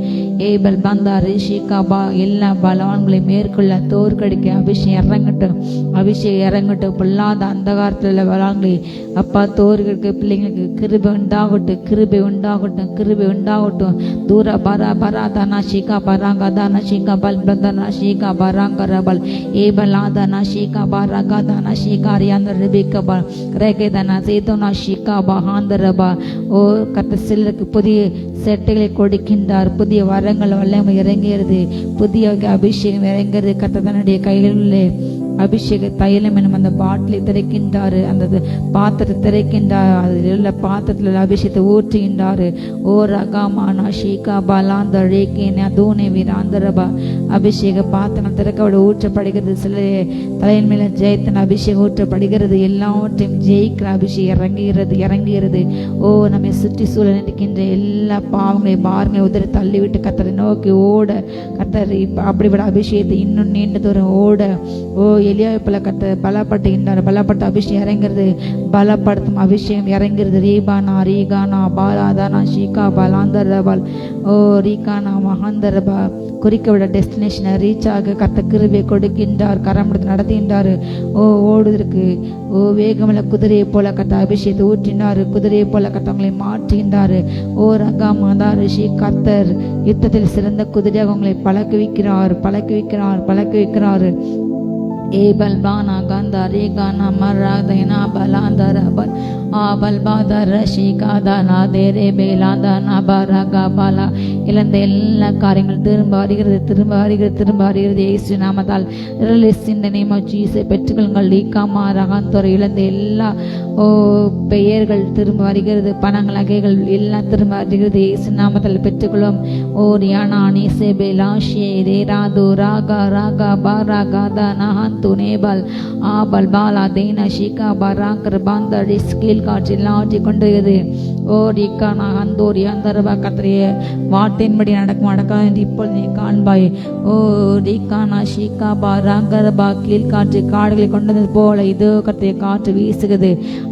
ஏபல் பந்தா ரிஷிகா பா. எல்லா பலவான்களையும் மேற்கொள்ள தோற்கடிக்க அபிஷேகம் இறங்கட்டும், அபிஷேகம் இறங்கட்டும். பொல்லாத அந்தகாரத்தில் உள்ள பலவான்களை அப்பா தோற்கடிக்க பிள்ளைங்களுக்கு கிருபை உண்டாகட்டும், கிருபை உண்டாகட்டும், கிருபை உண்டாகட்டும். தூர பரா பரா தனா ஷீகா பராங்கா தானா ஷீகா பல் பிரதனா ஷீகா பராங்க ரபல் ஏபல் ஆதனா ஷீகா பராகா தானா ஷீகா ரியாந்த ரிபிகா பல் ரேகே தானா சேதோனா ஷீகா பஹாந்தரபா. ஓ கத்த சிலருக்கு புதிய செட்டைகளை கொடுக்கின்றார், புதிய வரங்கள் வல்லமை இறங்குகிறது, புதிய அபிஷேகம் இறங்குகிறது. கத்த தன்னுடைய கைகளிலே அபிஷேக தைலம் என்னும் அந்த பாட்டிலை திறக்கின்றாரு, அந்த பாத்திரத்தை திறக்கின்றார், அதில் உள்ள பாத்திரத்தில் அபிஷேகத்தை ஊற்றுகின்றாரு. ஓ ரகாமானா ஷீகா பாலாந்த ரேகேன தூனே வீராந்தரபா. அபிஷேக பாத்திரம் திறக்க ஊற்றப்படுகிறது. சில தலையின் மேல ஜெயத்தின் அபிஷேகம் ஊற்றப்படுகிறது. எல்லாவற்றையும் ஜெயிக்கிற அபிஷேகம் இறங்குகிறது இறங்குகிறது. ஓ நம்மை சுற்றி சூழல் இருக்கின்ற எல்லா பாவங்களையும் பாரங்களையும் உதறி தள்ளிவிட்டு கத்தரை நோக்கி ஓட கத்தர் அப்படிப்பட்ட அபிஷேகத்தை இன்னும் நீண்ட தூரம் ஓட. ஓ எலியாவை போல கத்த பலப்படுத்துகின்றார், பலப்பட்ட அபிஷேகம் இறங்கிறது, பலப்படுத்தும் அபிஷேகம் இறங்கிறது. ரீபானா ரீகானா பாலாதானா ஷீகா பலாந்தரபால் ஓ ரீகானா மகாந்தரபா. குறிக்கவிட டெஸ்டினேஷனை ரீச் ஆக கத்த கிருபை கொடுக்கின்றார், கரம் எடுத்து நடத்துகின்றார். ஓ ஓடுவதற்கு ஓ வேகமல குதிரையை போல கத்த அபிஷேகத்தை ஊற்றினார், குதிரையை போல கத்தவங்களை மாற்றுகின்றார். ஓ ரகா மாதா ரிஷி கத்தர் யுத்தத்தில் சிறந்த குதிரையாக உங்களை பழக்குவிக்கிறார் பழக்குவிக்கிறார் பழக்குவிக்கிறார். ஏபல் பானா கந்தா ரேகானா மராதனா பலாந்தரபல் ஆபல் பாதர ஷீகாதானா தேரே பேலாதானா பரகா பாலா. இழந்த எல்லா காரியங்கள் திரும்ப வருகிறது திரும்ப வருகிறது திரும்ப வருகிறது இயேசு நாமத்தால். Release in the name of Jesus. பெற்றுக்கொள்ளுங்கள். லீகாமா ரகாந்தோர் இழந்த எல்லா ஓ பெயர்கள் திரும்ப வருகிறது, பணங்கள் நகைகள் எல்லாம் திரும்ப வருகிறது இயேசு நாமத்தால் பெற்றுக்கொள்ளும். ஓ ரியானா நீசே பேலாஷே ரேராது ராகா ராகா பாராகா தானா துனேபல் ஆபல் பாலா தேனா ஷீகா பராங்கர் பாந்த ரிஸ்கில் காற்றில் ஆற்றி கொண்டிருக்கிறது. ஓ ரீகானா அந்தோரி அந்தரபா. கத்திரிய வார்த்தையின்படி நடக்கும் அடக்கம் என்று இப்பொழுது நீ காண்பாய். ஓ ரீகானா ஷீகா பராங்கரபா. கீழ் காற்று காடுகளை கொண்டது போல இதோ கத்திரிய காற்று வீசுகிறது,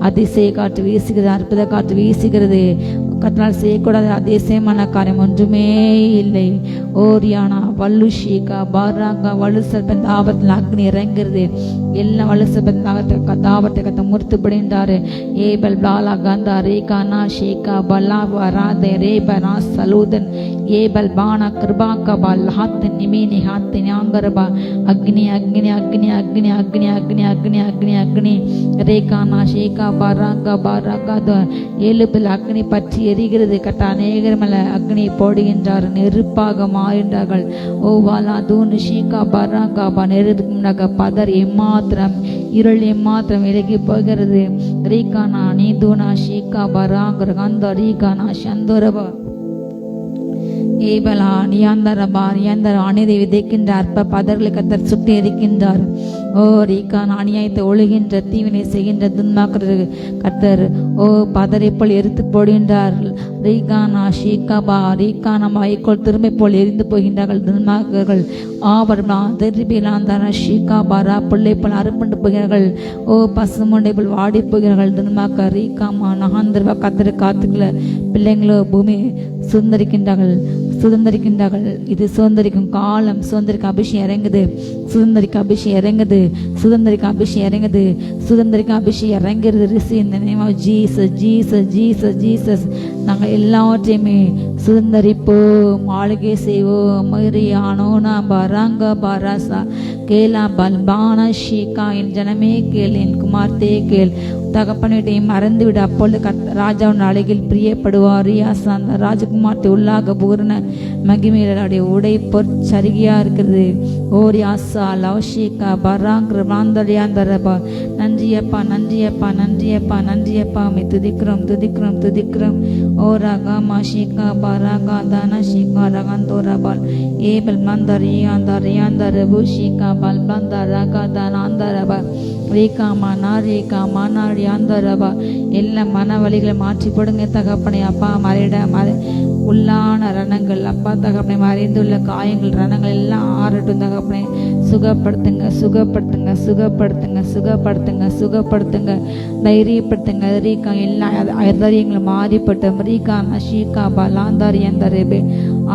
அதிசய காற்று வீசுகிறது, அற்புத காற்று வீசுகிறது. ஓ கர்த்தரால் செய்யக்கூடாத அதிசயமான காரியம் ஒன்றுமே இல்லை. ஓரியானா வல்லு ஷீகா பாராங்கா வலு சர்பந்த ஆபத்தில் அக்னி இறங்குறது. எல்லா வலு சர்பந்த தாபத்தை கத்த முறுத்துப்படுகின்றாரு. ஏபல் பிளாலா கந்தா ரேகானா ஷேகா பல்லா வராதே ரேபனா சலூதன் ஏபல் பானா கிருபாக்கா பல் ஹாத் நிமீனி ஹாத் ஞாங்கரபா அக்னி அக்னி அக்னி அக்னி அக்னி அக்னி அக்னி அக்னி அக்னி ரேகானா ஷேகா பாராங்கா பாராங்கா ஏழுபில் அக்னி பற்றி எரிகிறது. கட்ட அநேகர் மேல அக்னி போடுகின்றார், நெருப்பாக மாறின்றார்கள். ஓ வாலா தூணு ஷீகா பாராங்கா நெருப்புனாக பதர் எம்மாத்திரம் இருள் எம்மாத்திரம் விலகி போகிறது. ரீகானா நீதூனா ஷீகா பராங்கர் கந்த ரீகானா சந்தோரபா ஏபலா நியாந்தரபா நியாந்தர அநீதி விதைக்கின்ற அற்ப பதர்களை கத்தர் சுட்டி எரிக்கின்றார். ஓ ரீகான் அநியாயத்தை ஒழுகின்ற தீவினை செய்கின்ற துன்மாக்கிறது கத்தர் ஓ பதரை போல் எரித்து போடுகின்றார். ரீகானா ஷீகாபா ரீகானா மைக்கோள் திரும்பி போல் எரிந்து போகின்றார்கள் துன்மாக்கர்கள். ஆபர்மா திருப்பிலாந்தான ஷீகாபாரா பிள்ளை போல் அறுப்புண்டு போகிறார்கள். ஓ பசுமண்டை போல் வாடி போகிறார்கள் துன்மாக்க. ரீகாமா நகாந்திரவா கத்தரை காத்துக்கல பிள்ளைங்களோ பூமி சுதந்திரிக்கின்றார்கள் சுதந்திரிக்கின்றார்கள். இது சுதந்திரிக்கும் காலம். சுதந்திரிக்க அபிஷேகம் இறங்குது, சுதந்திரிக்க அபிஷேகம் இறங்குது, சுதந்திரிக்க அபிஷேகம் இறங்குது, சுதந்திரிக்க அபிஷேகம் இறங்குறது. ரிசி இந்த name of Jesus Jesus Jesus Jesus. நாங்கள் எல்லாவற்றையுமே சுதந்திரிப்போம், ஆளுகை செய்வோம். மரியானோனா பராங்க பாராசா கேலா பல்பான ஷீகா. என் ஜனமே கேள், என் குமார்த்தே கேள், தகப்பனிட்டையும் மறந்துவிட. அப்பொழுது ராஜாவின் அழகில் பிரியப்படுவார். ரியாசா அந்த ராஜகுமார்த்தை உள்ளாக பூர்ண மகிமையுடைய உடை பொற்சரிகையா இருக்கிறது. ஓரி ஆசா லவஷிகா பராங்கிற மாந்தரியாந்தரபா. நன்றியப்பா நன்றியப்பா நன்றியப்பா நன்றியப்பா. மே துதிக்கிறோம் துதிக்கிறோம் துதிக்கிறோம். ஓ ரகா ஷிகா பராகா தான ஷிகா ரகந்தோரபால் ஏபல் மந்தரியாந்தரியாந்தரபு ஷிகா பல் பந்த ரகா தானாந்தரபா ரேகா மனா ரேகா மனாடி ஆந்தரபா. எல்லா மன வழிகளை மாற்றி போடுங்க தகப்பனை. அப்பா மறையிட உள்ளான ரணங்கள் அப்பா தகப்பனை மறைந்துள்ள காயங்கள் ரணங்கள் எல்லாம் ஆறட்டும் தகப்பனை. சுகப்படுத்துங்க சுகப்படுத்துங்க சுகப்படுத்துங்க சுகப்படுத்துங்க சுகப்படுத்துங்க தைரியப்படுத்துங்க. ரீகா எல்லா தைரியங்களும் மாறிப்பட்டோம். ரீகா நஷீகா பலாந்தாரி அந்த ரெபே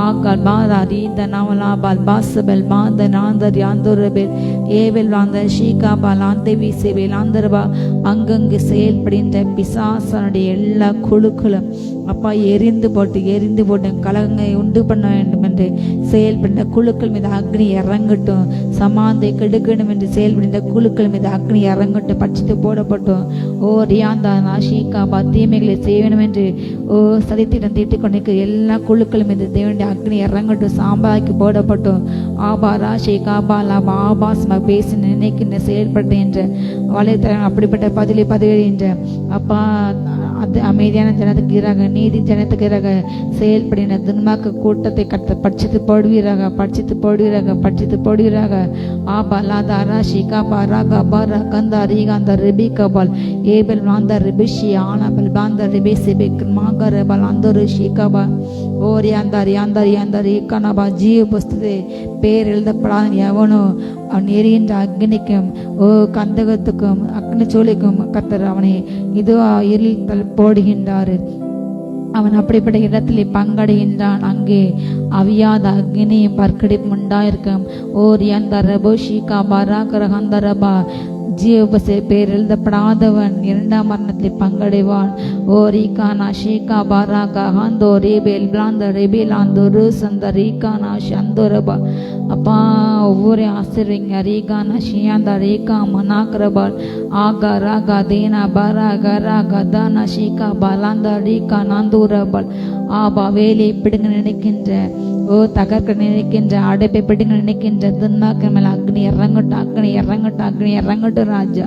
ஆக்கால் பாதாரி இந்த நாவலா பால் பாசபல் மாந்த நாந்தர் யாந்தோரபேல் ஏவல் வாந்த ஷீகா பாலாந்த வீசேவேல் ஆந்தரபா. அங்கங்கு செயல்படுகின்ற பிசாசனுடைய எல்லா குழுக்களும் அப்பா எரிந்து போட்டு கலகங்களை உண்டு பண்ண வேண்டும் என்று செயல்படுகின்ற குழுக்கள் மீது அக்னி இறங்கட்டும். சமாந்தை கெடுக்கணும் என்று செயல்படுகின்ற குழுக்கள் மீது அக்னி இறங்கட்டும், பட்சித்து போடப்பட்டோம். ஓ ரியாந்தா நாஷிகா தீமைகளை செய்ய வேண்டும் என்று ஓ சதித்திடம் தீட்டிக் கொண்டிருக்கிற எல்லா குழுக்கள் மீது தேவனுடைய அக்னி இறங்கட்டும், சாம்பாய்க்கு போடப்பட்டோம். ஆபாரா ஷேகாபாலா ஆபாஸ்மா பேசி நினைக்கின்ற செயல்பட்ட என்ற வலைத்தளம் அப்படிப்பட்ட பதிலென்ற அப்பா அது அமைதியான ஜனத்துக்கு எதிராக நீதி ஜனத்துக்கு எதிராக செயல்படின துன்மாக்க கூட்டத்தை பட்சித்து போடுவீராக பட்சித்து போடுவீராக பட்சித்து போடுவீராக. ஆபாலாதாரா ஷிகாபா ராகா பாரா கந்தா ரீகாந்த ரிபி கபால் ஏபல் வாந்த ரிபிஷி ஆனாபல் பாந்த ரிபிசி பெக்மாகர பலாந்தோரு ஷிகாபா. ஓரி அந்தாரி அந்தாரி அந்தாரி கனபா ஜீவ புஸ்தகத்தை பேர் எழுதப்படாத எவனோ அவன் எரிகின்ற அக்னிக்கும் ஓ கந்தகத்துக்கும் அக்னி சோழிக்கும் கத்தர் அவனை இதுவா இருள் போடுகின்றாரு. அவன் அப்படிப்பட்ட இடத்திலே பங்கடைகின்றான். அங்கே அவியாத அக்னியும் பற்கடிப்பும் உண்டாயிருக்கும். ஓர் அந்த ரபோ ஷீகா பராகரகந்தரபா ஜீவபசே பேர் எழுதப்படாதவன் இரண்டாம் மரணத்தை பங்கடைவான். ஓ ரீகானா ஷீகா பாராகா ஹாந்தோ ரேபேல் பிளாந்த ரெபேலாந்தோ ரூசந்த ரீகானா ஷந்தோரபா. அப்பா ஒவ்வொரு ஆசிரியங்க ரீகானா ஷியாந்தா ரேகா மனாக்கரபால் ஆகா ராகா தேனா பாராகா ராகா தானா ஷீகா பாலாந்தா ரீகா நாந்தூரபால். ஆபா வேலையை பிடுங்க நினைக்கின்ற ஓ தகர்க்க நினைக்கின்ற அடைப்பை பிடுங்க நினைக்கின்ற துன்மாக்க மேல அக்னி இறங்கட்டும் அக்னி இறங்கட்டும் அக்னி இறங்கட்டும் ராஜா.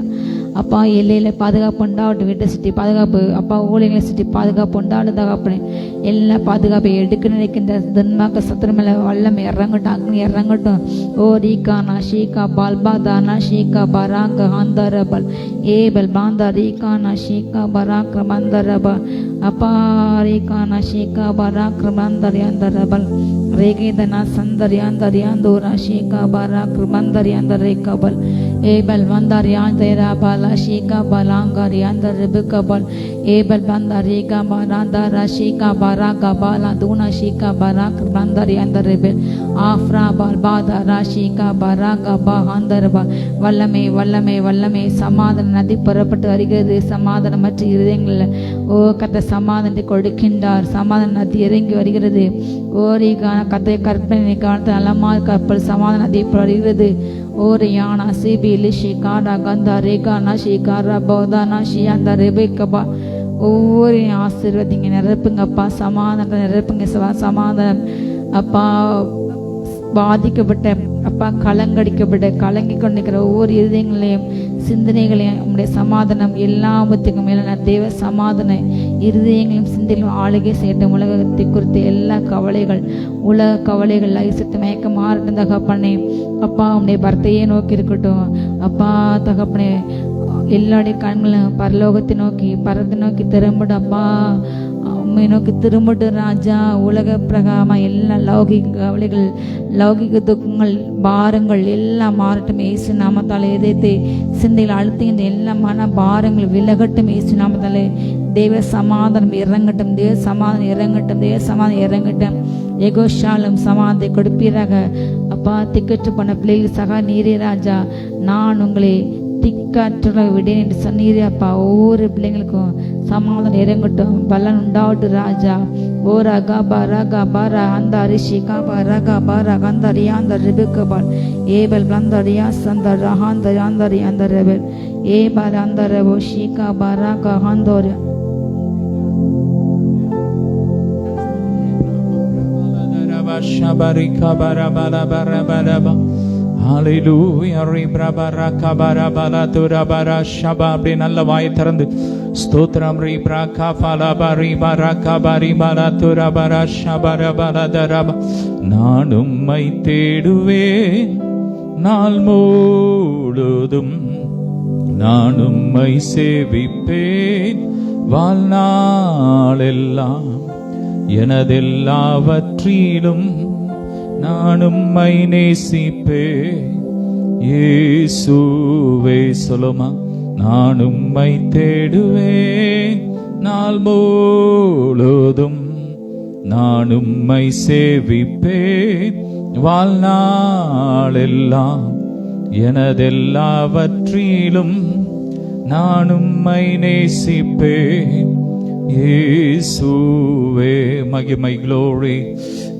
அப்பா எல்லையில பாதுகாப்பு உண்டாகட்டும், வீட்டை சுற்றி பாதுகாப்பு அப்பா ஊழியர்களை சுற்றி பாதுகாப்பு உண்டாகட்டும் தகப்பனே. எல்லா பாதுகாப்பை எடுக்க நினைக்கின்ற துன்மாக்க சத்துரு மேல வல்லம் இறங்கட்டும் அக்னி இறங்கட்டும். ஓ ரீகானா ஷீகா பால்பா தானா ஷீகா பராங்க ஆந்தரபல் ஏபல் பாந்தா ரீகானா ஷீகா பராக்கிரமந்தரபா. அப்பா ரீகானா ஷீகா பராக்கிரமந்தரியாந்தரபல் ரேகேதனா சந்தரியாந்தரியாந்தோரா ஷீகா பராக்கிரமந்தரியாந்தரேகபல் Ebal Vandarian Dera Bala Shika Balangarian the Rebukabal Ebal Bandariga Baranda Rashika Baraka Bala Duna Shika Barak Bandarian the Rebel Afra Balbada Rashika Baraka Bahandarba Vallame Vallame Vallame Samadhan Nadi Parapatu Arigadu Samadhan Mati Iringal O Kata Samadhan the Kodikindar Samadhan Nadi Iringu Arigadu Origana Kate Karpanikata Alamar Kapal Samadhan Nadi Parigadu Oriana Sibi Lishikara Ganda Regana Shikara Bodana Shianda Rebekaba Ori ஆசீர்வதிங்க நிரப்புங்கப்பா சமாதானம் நிரப்புங்க சமாதானம் அப்பா பாதிக்கப்பட்ட அப்பா கலங்கி கொண்டிருக்கிற ஒவ்வொரு இருதயங்களையும் சிந்தனைகளையும் உங்களுடைய சமாதானம் எல்லாத்துக்கும் மேலான தேவ சமாதான இருதயங்களையும் சிந்தையிலும் ஆளுகை செய்யட்டும். உலகத்தை குறித்த எல்லா கவலைகள் உலக கவலைகள் ஐசத்து மயக்க மாறட்டும் தகப்பனே. அப்பா உங்களுடைய பர்த்தையே நோக்கி இருக்கட்டும் அப்பா தகப்பனே. எல்லாருடைய கண்களும் பரலோகத்தை நோக்கி பரத்தை நோக்கி திரும்படும் அப்பா. உண்மை நோக்கி திரும்பட்டும் ராஜா. உலக பிரகாரமா எல்லா லௌகிக கவலைகள் லௌகிக துக்கங்கள் பாரங்கள் எல்லாம் மாறட்டும் இயேசு நாமத்தாலே. இதயத்தை சிந்தையில் அழுத்துகின்ற எல்லா மன பாரங்கள் விலகட்டும் இயேசு நாமத்தாலே. தேவ சமாதானம் இறங்கட்டும், தேவ சமாதானம் இறங்கட்டும், தேவ சமாதானம் இறங்கட்டும். எகோஷாலும் சமாதானத்தை கொடுப்பீராக அப்பா. திக்கற்று போன பிள்ளைகள் சகா நீரே ராஜா. நான் உங்களை திக்காற்ற விடேன் என்று சொன்னீரே அப்பா. ஒவ்வொரு பிள்ளைங்களுக்கும் சமாதானம் இறங்கட்டும், பலன் உண்டாவட்டும் ராஜா. ஓ ரகா பரகா பர அந்த அரிசி காபா ரகா பர அந்த ரியாந்த ரிபுக்கபால் ஏபல் அந்த ரியாஸ் அந்த ரஹாந்த அந்த ரியாந்த ரெபல் ஏபல் அந்த ரெபோ ஷீகா பரகா ஹந்தோர். ஹalleluya ரிப்ரபரகபரபலதுரபர ஷபா. அப்படி நல்ல வாயை திறந்து ஸ்தோத்திரம். ரிப்ரகபலபரிபரகபரிபலதுரபர ஷபரபலதரப. நான் உம்மை தேடுவேன் நாள் முழுதும், நான் உம்மை சேவிப்பேன் வாழ்நாளெல்லாம். எனதெல்லாவற்றிலும் நான் உம்மை நேசிப்பேன் இயேசுவே. சொல்லுமா. நான் உம்மை தேடுவேன் நாள் முழுதும், நான் உம்மை சேவிப்பேன் வாழ்நாளெல்லாம். எனதெல்லாவற்றிலும் நான் உம்மை நேசிப்பேன் இயேசுவே. மகிமை glory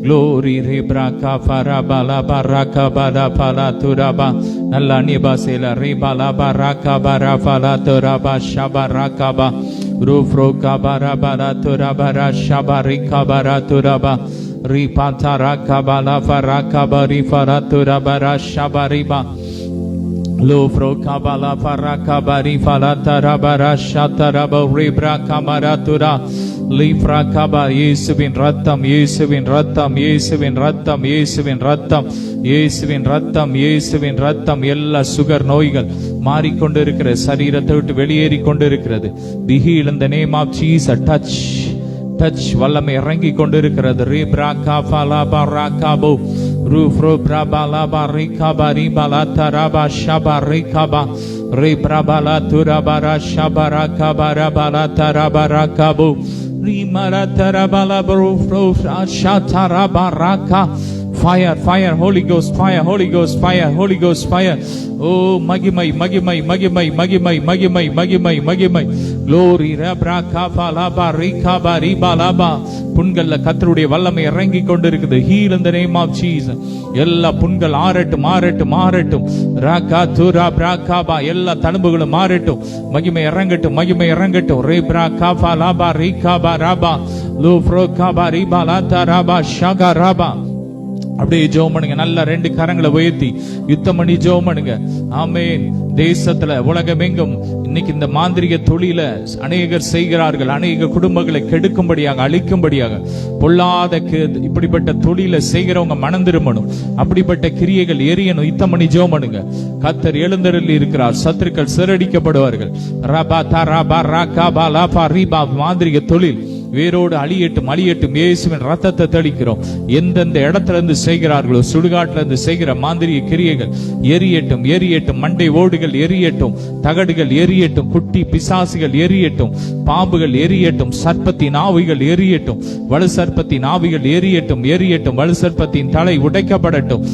glory ரிப்ரகா ஃபரபல பரகா பல பல துரபா. நல்ல அந்நிய பாஷையில ரிபல பரகா பர பல துரபா ஷபரகபா ரூஃப்ரோகா பர பல துரபர ஷபரிகா பர துரபா ரிபதரகா பல ஃபரகா பரி ஃபர துரபர ஷபரிபா லோஃப்ரோகா பல ஃபரகா பரி ஃபல தரபர ஷதரப ரிப்ரகா மரதுரா லீஃப்ராகபா. இயேசுவின் ரத்தம் இயேசுவின் ரத்தம் இயேசுவின் ரத்தம் இயேசுவின் ரத்தம் இயேசுவின் ரத்தம் இயேசுவின் ரத்தம். எல்லா சுகர் நோய்கள் மாறிக்கொண்டிருக்கிற சரீரத்தை விட்டு வெளியேறி கொண்டிருக்கிறது. Be healed in the name of Jesus. Touch touch. வல்லமை இறங்கி கொண்டிருக்கிறது. ரிப்ரகபலபரகபோ ரூஃப்ரோப்ரபலபரிகபரிபலதரபா ஷபரிகபா ரிப்ரபலதுரபர ஷபரகபரபலதரபரகபோ Fire, fire, Holy Ghost, fire, Holy Ghost, fire, Holy Ghost, fire. Oh, magimai, magimai, magimai, magimai, magimai, magimai, magimai. Glory, rabrakafalaba, rikaba, ribalaba. புண்கள்ல கர்த்தருடைய வல்லமை இறங்கி கொண்டிருக்குது. Heal in the name of Jesus. எல்லா புண்கள் ஆறட்டும், மாறட்டும், மாறட்டும். ராகா துரா பிராகாபா. எல்லா தழும்புகளும் மாறட்டும். மகிமை இறங்கட்டும், மகிமை இறங்கட்டும். ரேப்ராகாஃபலபா, ரிகாபா, ராபா, லூஃப்ரோகாபா, ரிபாலாதா, ராபா, ஷகா, ராபா. அப்படியே ஜெபம் பண்ணுங்க. நல்ல ரெண்டு கரங்களை உயர்த்தி யுத்தம் பண்ணி ஜெபம் பண்ணுங்க. ஆமென். தேசத்துல உலகமெங்கும் இன்னைக்கு இந்த மாந்திரிக தொழில அநேகர் செய்கிறார்கள். அநேக குடும்பங்களை கெடுக்கும்படியாக, அழிக்கும்படியாக பொல்லாத இப்படிப்பட்ட தொழில செய்கிறவங்க மனம் திரும்பணும். அப்படிப்பட்ட கிரியைகள் எரியணும். யுத்தம் பண்ணி ஜெபம் பண்ணுங்க. கர்த்தர் எழுந்தருளி இருக்கிறார். சத்துருக்கள் சிறடிக்கப்படுவார்கள். ரபா தரபா ரகபா லபா ரிபா. மாந்திரிக தொழில் வேரோடு அழியட்டும் அழியட்டும். இயேசுவின் ரத்தத்தை தெளிக்கிறோம். எந்தெந்த இடத்துல இருந்து செய்கிறார்களோ, சுடுகாட்டுல இருந்து செய்கிற மாந்திரிக கிரியைகள் எரியட்டும் எரியட்டும். மண்டை ஓடுகள் எரியட்டும், தகடுகள் எரியட்டும், குட்டி பிசாசுகள் எரியட்டும், பாம்புகள் எரியட்டும், சர்ப்பத்தின் ஆவிகள் எரியட்டும், வலு சர்ப்பத்தின் ஆவிகள் எரியட்டும் எரியட்டும். வலு சர்ப்பத்தின் தலை உடைக்கப்படட்டும்.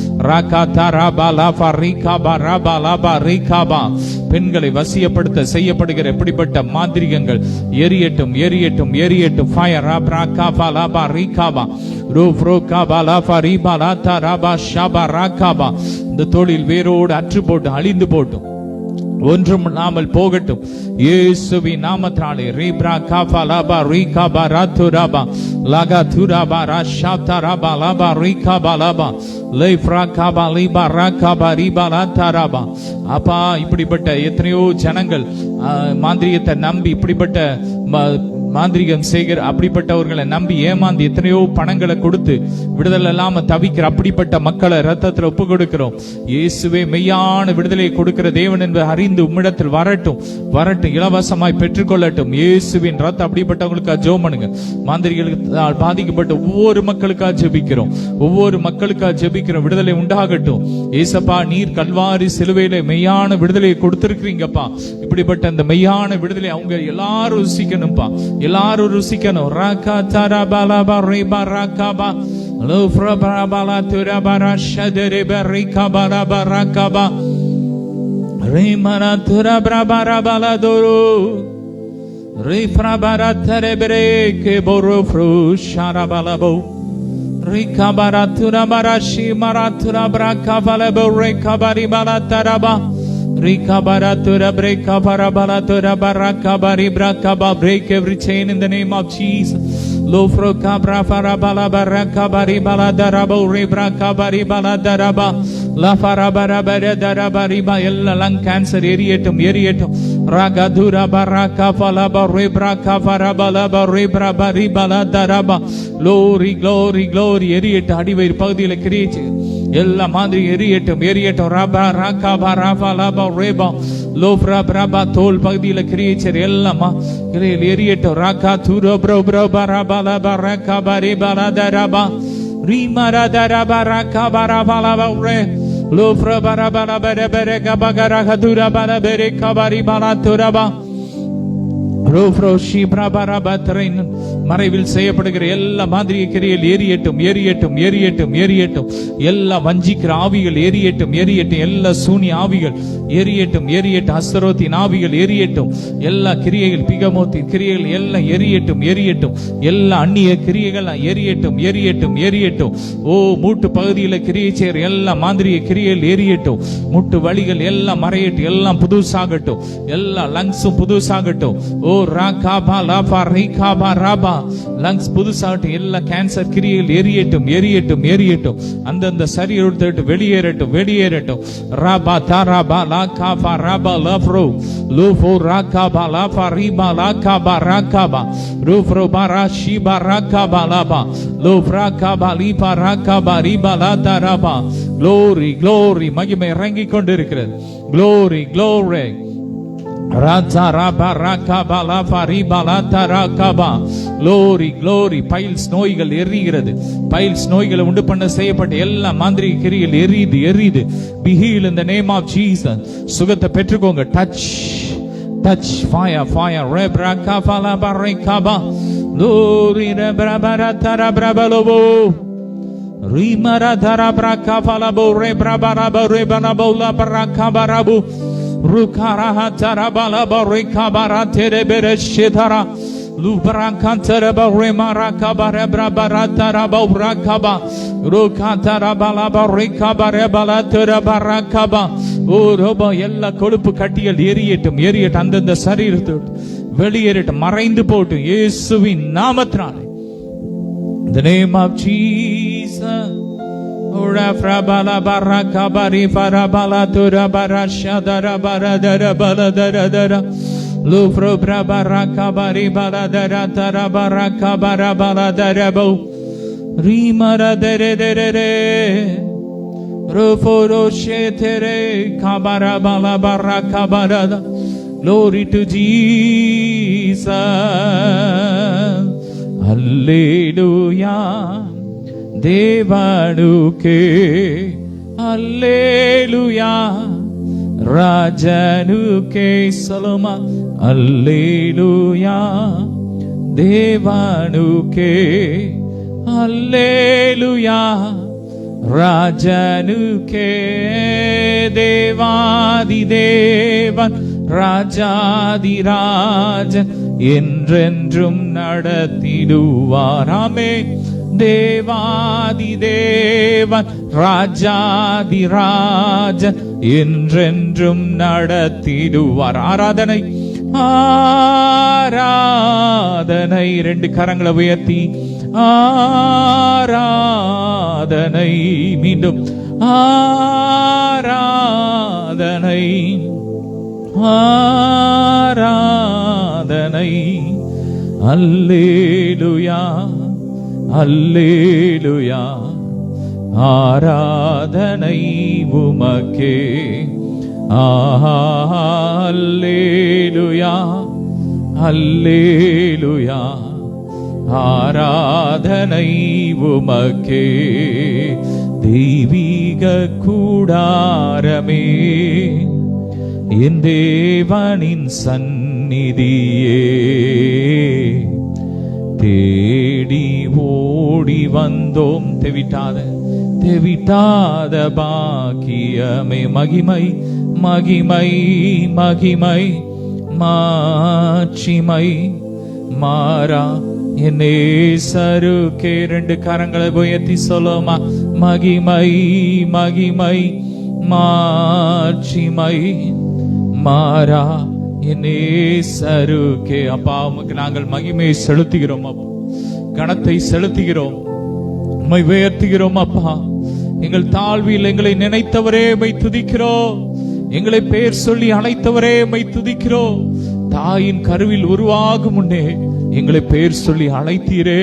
பெண்களை வசியப்படுத்த செய்யப்படுகிற எப்படிப்பட்ட மாந்திரிகங்கள் எரியட்டும் எரியட்டும் எரியட்டும். ஃபயர் இந்த தொழில் வேரோடு அற்று போட்டு அழிந்து போட்டும், ஒன்றும் நாமல் போகட்டும் இயேசுவின் நாமத்தினாலே. ரீப்ரா காபா லாபா ரீகாபா ராத்துராபா லகா துராபா ராஷாப்தாராபா லாபா ரீகாபா லாபா லைஃப்ரா காபா லீபா ராகாபா ரீபா லாத்தாராபா. அப்பா, இப்படிப்பட்ட எத்தனையோ ஜனங்கள் மாந்திரியத்தை நம்பி இப்படிப்பட்ட மாந்திரிகம் செய்கிற அப்படிப்பட்டவர்களை நம்பி ஏமாந்து எத்தனையோ பணங்களை கொடுத்து விடுதலை இல்லாம தவிக்கிற அப்படிப்பட்ட மக்களை ரத்தத்தில் ஒப்பு கொடுக்கிறோம். இயேசுவே மெய்யான விடுதலை கொடுக்கிற தேவன் என்பதை அறிந்து உம்மிடத்தில் வரட்டும் வரட்டும், இலவசமாய் பெற்றுக்கொள்ளட்டும். இயேசுவின் ரத்தம் அப்படிப்பட்டவங்களுக்காக ஜெபம் பண்ணுங்க. மாந்திரிகளுக்கு பாதிக்கப்பட்ட ஒவ்வொரு மக்களுக்காக ஜெபிக்கிறோம், ஒவ்வொரு மக்களுக்காக ஜெபிக்கிறோம். விடுதலை உண்டாகட்டும். ஏசப்பா, நீர் கல்வாரி சிலுவையில மெய்யான விடுதலையை கொடுத்திருக்கிறீங்கப்பா. இப்படிப்பட்ட அந்த மெய்யான விடுதலை அவங்க எல்லாரும் ருசிக்கணும்பா, எல்லாரும் ருசிக்கணும். ராகா தாரா பாலா பா ராகாபா லோஃப்ரா பாலா துரா பாரா ஷதரே பரிகா பாலா பராகாபா ரேமரா துரா பாரா பாலா தோரோ ரேஃப்ரா பாரா தரே பிரேகே போரோ ஃப்ரூ ஷாரா பாலா போ ரேகா பாரா துரா பாரா ஷி மரா துரா பராகா பாலா போ Rekha Pari Bala தரபா Rika baratura breka barabalatura baraka bari braka ba. Break every chain in the name of Jesus. Lofro kabra farabala baraka bari baladarabo rebraka bari baladaraba la farabara baradarabari ba. Ella lung cancer eriyatum eriyatum. Ragadura baraka falaba rebraka farabala rebra bari baladaraba. Glory glory glory. Eriyat adivair pagudiyila kiriychu எல்லா மாதிரி எரியட்டும் எரியட்டும். ரபா ராகாபா ராபா லாபா ரேபா லோப்ரா பிரபா தோல் பகுதியில் கிரியேச்சர் எல்லாமா கிரியல் எரியட்டும். ராகா தூரோ ப்ரோ ப்ரோ பராபா லாபா ராகாபா ரேபா லாதா ராபா ரீமா ராதா ராபா ராகாபா ராபா லாபா ரே லோப்ரா பராபா லாபா ரேபரே கபா கரா தூரா பரா பெரே கபாரி பாலா துரபா மறைவில் செய்யப்படுகிற எல்லா மாதிரி கிரியல் எரியட்டும் எரியட்டும் எரியட்டும் எரியட்டும். எல்லா வஞ்சிக்கிற ஆவிகள் எரியட்டும் எரியட்டும். எல்லா சூனி ஆவிகள் எரியட்டும் எரியட்டும். அஸ்தரோத்தின் ஆவிகள் எரியட்டும். எல்லா கிரியைகள் பிகமோத்தின் கிரியைகள் எல்லாம் எரியட்டும் எரியட்டும். எல்லா அந்நிய கிரியைகள் எரியட்டும் எரியட்டும் எரியட்டும். ஓ, மூட்டு பகுதியில் கிரியை செய்யற எல்லா மாந்திரிய கிரியைகள் எரியட்டும். முட்டு வலிகள் எல்லாம் மறையட்டும், எல்லாம் புதுசாகட்டும். எல்லா லங்ஸும் புதுசாகட்டும். ஓ ராகாபா லாபா ரீகாபா ராபா லங்ஸ் புதுசாகட்டும். எல்லா கேன்சர் கிரியைகள் எரியட்டும் எரியட்டும் எரியட்டும். அந்தந்த சரீரத்தை வெளியேறட்டும் வெளியேறட்டும். ராபா தாராபா லாகாபா ராபா லாஃப்ரோ லூஃபோ ராகாபா லாஃபா ரீபா லாகாபா ராகாபா ரூஃப்ரோ பாரா ஷீபா ராகாபா லாபா லூஃப் ராகாபா லீபா ராகாபா ரீபா லாதா ராபா. Glory glory. மகிமை இறங்கிக் கொண்டிருக்கிறது. Glory glory. ராஜா ராபா ராகாபா லாபா ரீபா லாதா ராகாபா. Glory glory. பைல்ஸ் நோய்கள் எரிகிறது. பைல்ஸ் நோய்களை உண்டு பண்ண செய்யப்பட்ட எல்லா மாந்திரிக கிரிகள் எரியுது எரியுது. Be healed in the name of Jesus. சுகத்தை பெற்றுக்கோங்க. Touch touch. Fire fire. ரெப்ரா காபாலா பரைகாபா லோரி ரெப்ரா பரதரா பிரபலோபோ ரீமரா தரா பிரகாபாலா போ ரெப்ரா பரபா ரெபனா போலா பரகாபராபு Rukaraha tarabala barika baratere bereshitara lubrakantara baremara barebra baratara barakaba rukantara bala barika barebala tara barakaba. ஓரோபா. எல்லா கொழுப்பு கட்டிகள் எரியட்டும் எரியட்டும். அந்தந்த சரீரத்தோடு வெளியேறட்டும், மறைந்து போட்டும் இயேசுவின் நாமத்தினாலே. The name of Jesus. Ora frabala baraka bari farabala tura barasha dara baradara baladara dara lufro brabaraka bari baladara tara baraka barabala dara bo rimara dere dere re ruforo shetere kabara bala baraka barada. Glory to Jesus. அல்லேலூயா தேவனுக்கே அல்லேலூயா ராஜனுக்கே சொல்லுமா அல்லேலூயா தேவனுக்கே அல்லேலூயா ராஜனுக்கே தேவாதி தேவன் ராஜாதி ராஜன் என்றென்றும் நடத்திடுவார். ஆமென். தேவாதி தேவன் ராஜாதி ராஜன் என்றென்றும் நடத்திடுவார். ஆராதனை ஆராதனை. 2 கரங்களை உயர்த்தி ஆராதனை. மீண்டும் ஆராதனை ஆராதனை. அல்லேலூயா அல்லேலூயா ஆராதனை உமக்கே. அல்லேலூயா அல்லேலூயா ஆராதனை உமக்கே. தெய்வீக கூடாரமே என் தேவனின் சந்நிதியே, தேடி ஓடி வந்தோம் தெவிட்டாத பாக்கியமே. மகிமை மகிமை மகிமை மாட்சிமை மாறா என் நேசருக்கே. 2 கரங்களை உயர்த்தி சொல்லுமா மகிமை மகிமை மாட்சிமை மாறா என் நேசருக்கே. அப்பா உமக்கு நாங்கள் மகிமையை செலுத்துகிறோம், அப்பா கனத்தை செலுத்துகிறோம், உம்மை உயர்த்துகிறோம். அப்பா எங்கள் தாழ்வில் எங்களை நினைத்தவரே உம்மை துதிக்கிறோம், எங்களை பெயர் சொல்லி அழைத்தவரே உம்மை துதிக்கிறோம். தாயின் கருவில் உருவாகும் முன்னே எங்களை பெயர் சொல்லி அழைத்தீரே,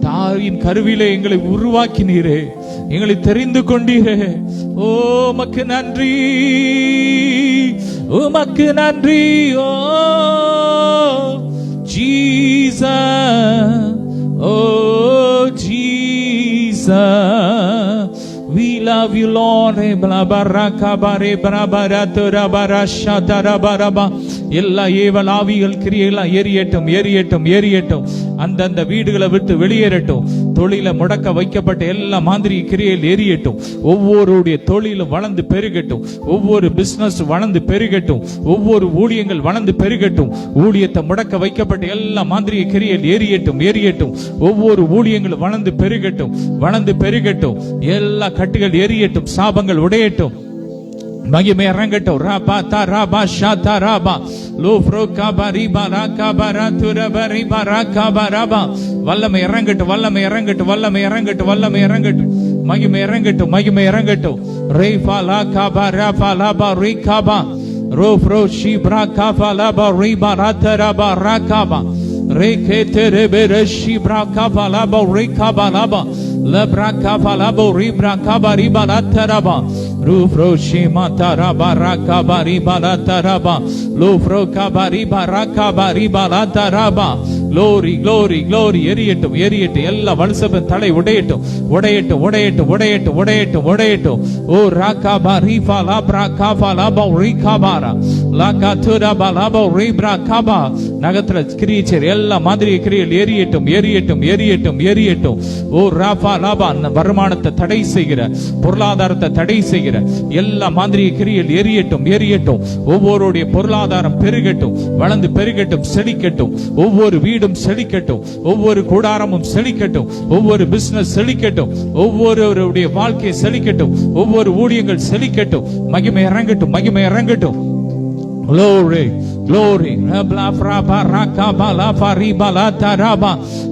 தாயின் கருவிலே எங்களை உருவாக்கினீரே, எங்களை தெரிந்து கொண்டீரே. ஓ உமக்கு நன்றி, உமக்கு நன்றி. Oh Jesus, oh Jesus, we love you Lord. எல்லா ஏவல் ஆவிகள் கிரியைகள் எரியட்டும் எரியட்டும் எரியட்டும். அந்தந்த வீடுகளை விட்டு வெளியேறட்டும். தொழில முடக்க வைக்கப்பட்ட எல்லா மாதிரி கிரியைகள் எரியட்டும். ஒவ்வொருடைய தொழிலும் வளர்ந்து பெருகட்டும். ஒவ்வொரு பிசினஸ் வளர்ந்து பெருகட்டும். ஒவ்வொரு ஊழியங்கள் வளர்ந்து பெருகட்டும். ஊழியத்தை முடக்க வைக்கப்பட்ட எல்லா மாதிரி கிரியைகள் எரியட்டும் எரியட்டும். ஒவ்வொரு ஊழியங்களும் வளர்ந்து பெருகட்டும் வளர்ந்து பெருகட்டும். எல்லா கட்டுகள் எரியட்டும், சாபங்கள் உடையட்டும். மகிமை இறங்கட்டும். ராபா தா ராபா ஷாதா ராபா லோஃப்ரோ காபரிபா ராகாபரா துரபரிபா ராகாபரபா. வல்லமை இறங்கட்டும், வல்லமை இறங்கட்டும், வல்லமை இறங்கட்டும், வல்லமை இறங்கட்டும். மகிமை இறங்கட்டும், மகிமை இறங்கட்டும். ரேபா லா காபா ராபா லாபா ரீகாபா ரோஃப்ரோ ஷிப்ரா காபா லாபா ரீபா ராதரபா ராகாபா ரேகே தெரபெர ஷிப்ரா காபா லாபா ரீகாபா லாபா லப்ரா காபா லாபா ரீப்ரா காபா ரிபா ராதரபா Rufro shima taraba rakaba riba la taraba lufro kabari barakaba riba la taraba. Glory glory glory. எரியட்டும் எரியட்டும். எல்லா வலுசபின் தலை உடையட்டும் உடையட்டும் உடையட்டும் உடையட்டும் உடையட்டும் உடையட்டும். ஓ ராகாபா ரிபா லாப்ரா காபா லாபா ரிகாபாரா லாகா துரபா லாபா ரிப்ரா காபா. நகத்துல கிரியேச்சர் எல்லா மாதிரி கிரியல் எரியட்டும் எரியட்டும் எரியட்டும் எரியட்டும். ஓ ராபா லாபா. வருமானத்தை தடை செய்கிற, பொருளாதாரத்தை தடை செய்கிற எல்லா மாதிரி கிரியல் எரியட்டும் எரியட்டும். ஒவ்வொருடைய பொருளாதாரம் பெருகட்டும், வளர்ந்து பெருகட்டும், செழிக்கட்டும். ஒவ்வொரு வீடும் செழிக்கட்டும், ஒவ்வொரு கூடாரமும் செழிக்கட்டும், ஒவ்வொரு பிசினஸ் செழிக்கட்டும், ஒவ்வொருவருடைய வாழ்க்கை செழிக்கட்டும், ஒவ்வொரு ஊழியங்கள் செழிக்கட்டும். மகிமை இறங்கட்டும், மகிமை இறங்கட்டும். Glory, glory. Rabla fraba rakaba la fariba la taraba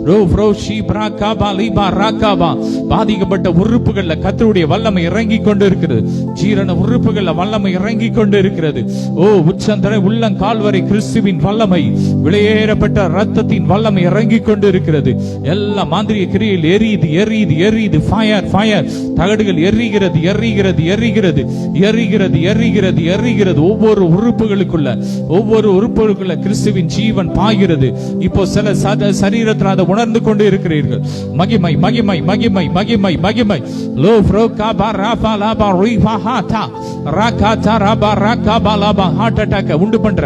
ரோஃப்ரோஷி பிராகாபா லிபா ராகாபா. பாதிக்கப்பட்ட உறுப்புகள்ல கர்த்தருடைய வல்லமை இறங்கி கொண்டு இருக்கிறது. ஜீரண உறுப்புகள்ல வல்லமை இறங்கி கொண்டு இருக்கிறது. ஓ உச்சந்தரை உள்ளங்கால் வரை கிறிஸ்துவின் வல்லமை, விலையேறப்பட்ட ரத்தத்தின் வல்லமை இறங்கி கொண்டு இருக்கிறது. எல்லா மாந்திரிய கிரியில் எரியுது எரியுது எரியுது. Fire fire. தகடுகள் எரிகிறது எரிகிறது எரிகிறது எரிகிறது எரிகிறது எரிகிறது. ஒவ்வொரு உறுப்புகளுக்குள்ள, ஒவ்வொரு ஒவ்வொரு உறுப்புகளுக்குள்ள கிறிஸ்துவின் ஜீவன் பாய்கிறது. இப்போ சில சரீரத்தில் அதை உணர்ந்து கொண்டு இருக்கிறீர்கள். மகிமை மகிமை மகிமை மகிமை மகிமை. லோ ஃப்ரோகா பராபா லாபா ரிஃபாஹாதா ராகாதா ரபா ராகபா லாபா. ஹார்ட் அட்டாக் உண்டு பண்ற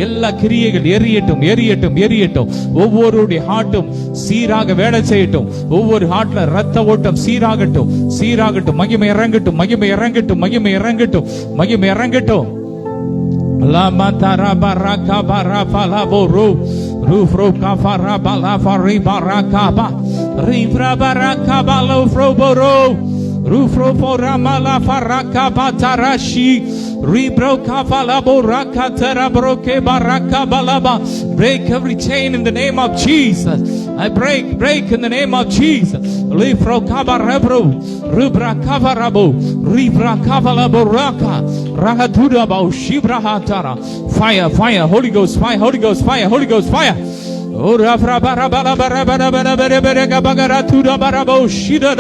எல்லா கிரியைகள் எரியட்டும் எரியட்டும் எரியட்டும். ஒவ்வொருடைய ஹார்ட்டும் சீராக வேலை செய்யட்டும். ஒவ்வொரு ஹார்ட்ல ரத்த ஓட்டம் சீராகட்டும் சீராகட்டும். மகிமை இறங்கட்டும் மகிமை இறங்கட்டும் மகிமை இறங்கட்டும் மகிமை இறங்கட்டும். Lama taraba rakaba rafalabo rufro kafara balafa ribarakaba rifra barakaba lofroboro rufro foramala farakaba tarashi ribro kafalabo rakatara broke barakabalaba. Break every chain in the name of Jesus. I break in the name of Jesus. Lifro kabarabro rubra kavarabo ribra kavalabo raka ragadurabo shibrahatara. Fire fire Holy Ghost fire Holy Ghost fire Holy Ghost fire. Oh rafra barabara barabara barabara barabara bagara tura barabo shida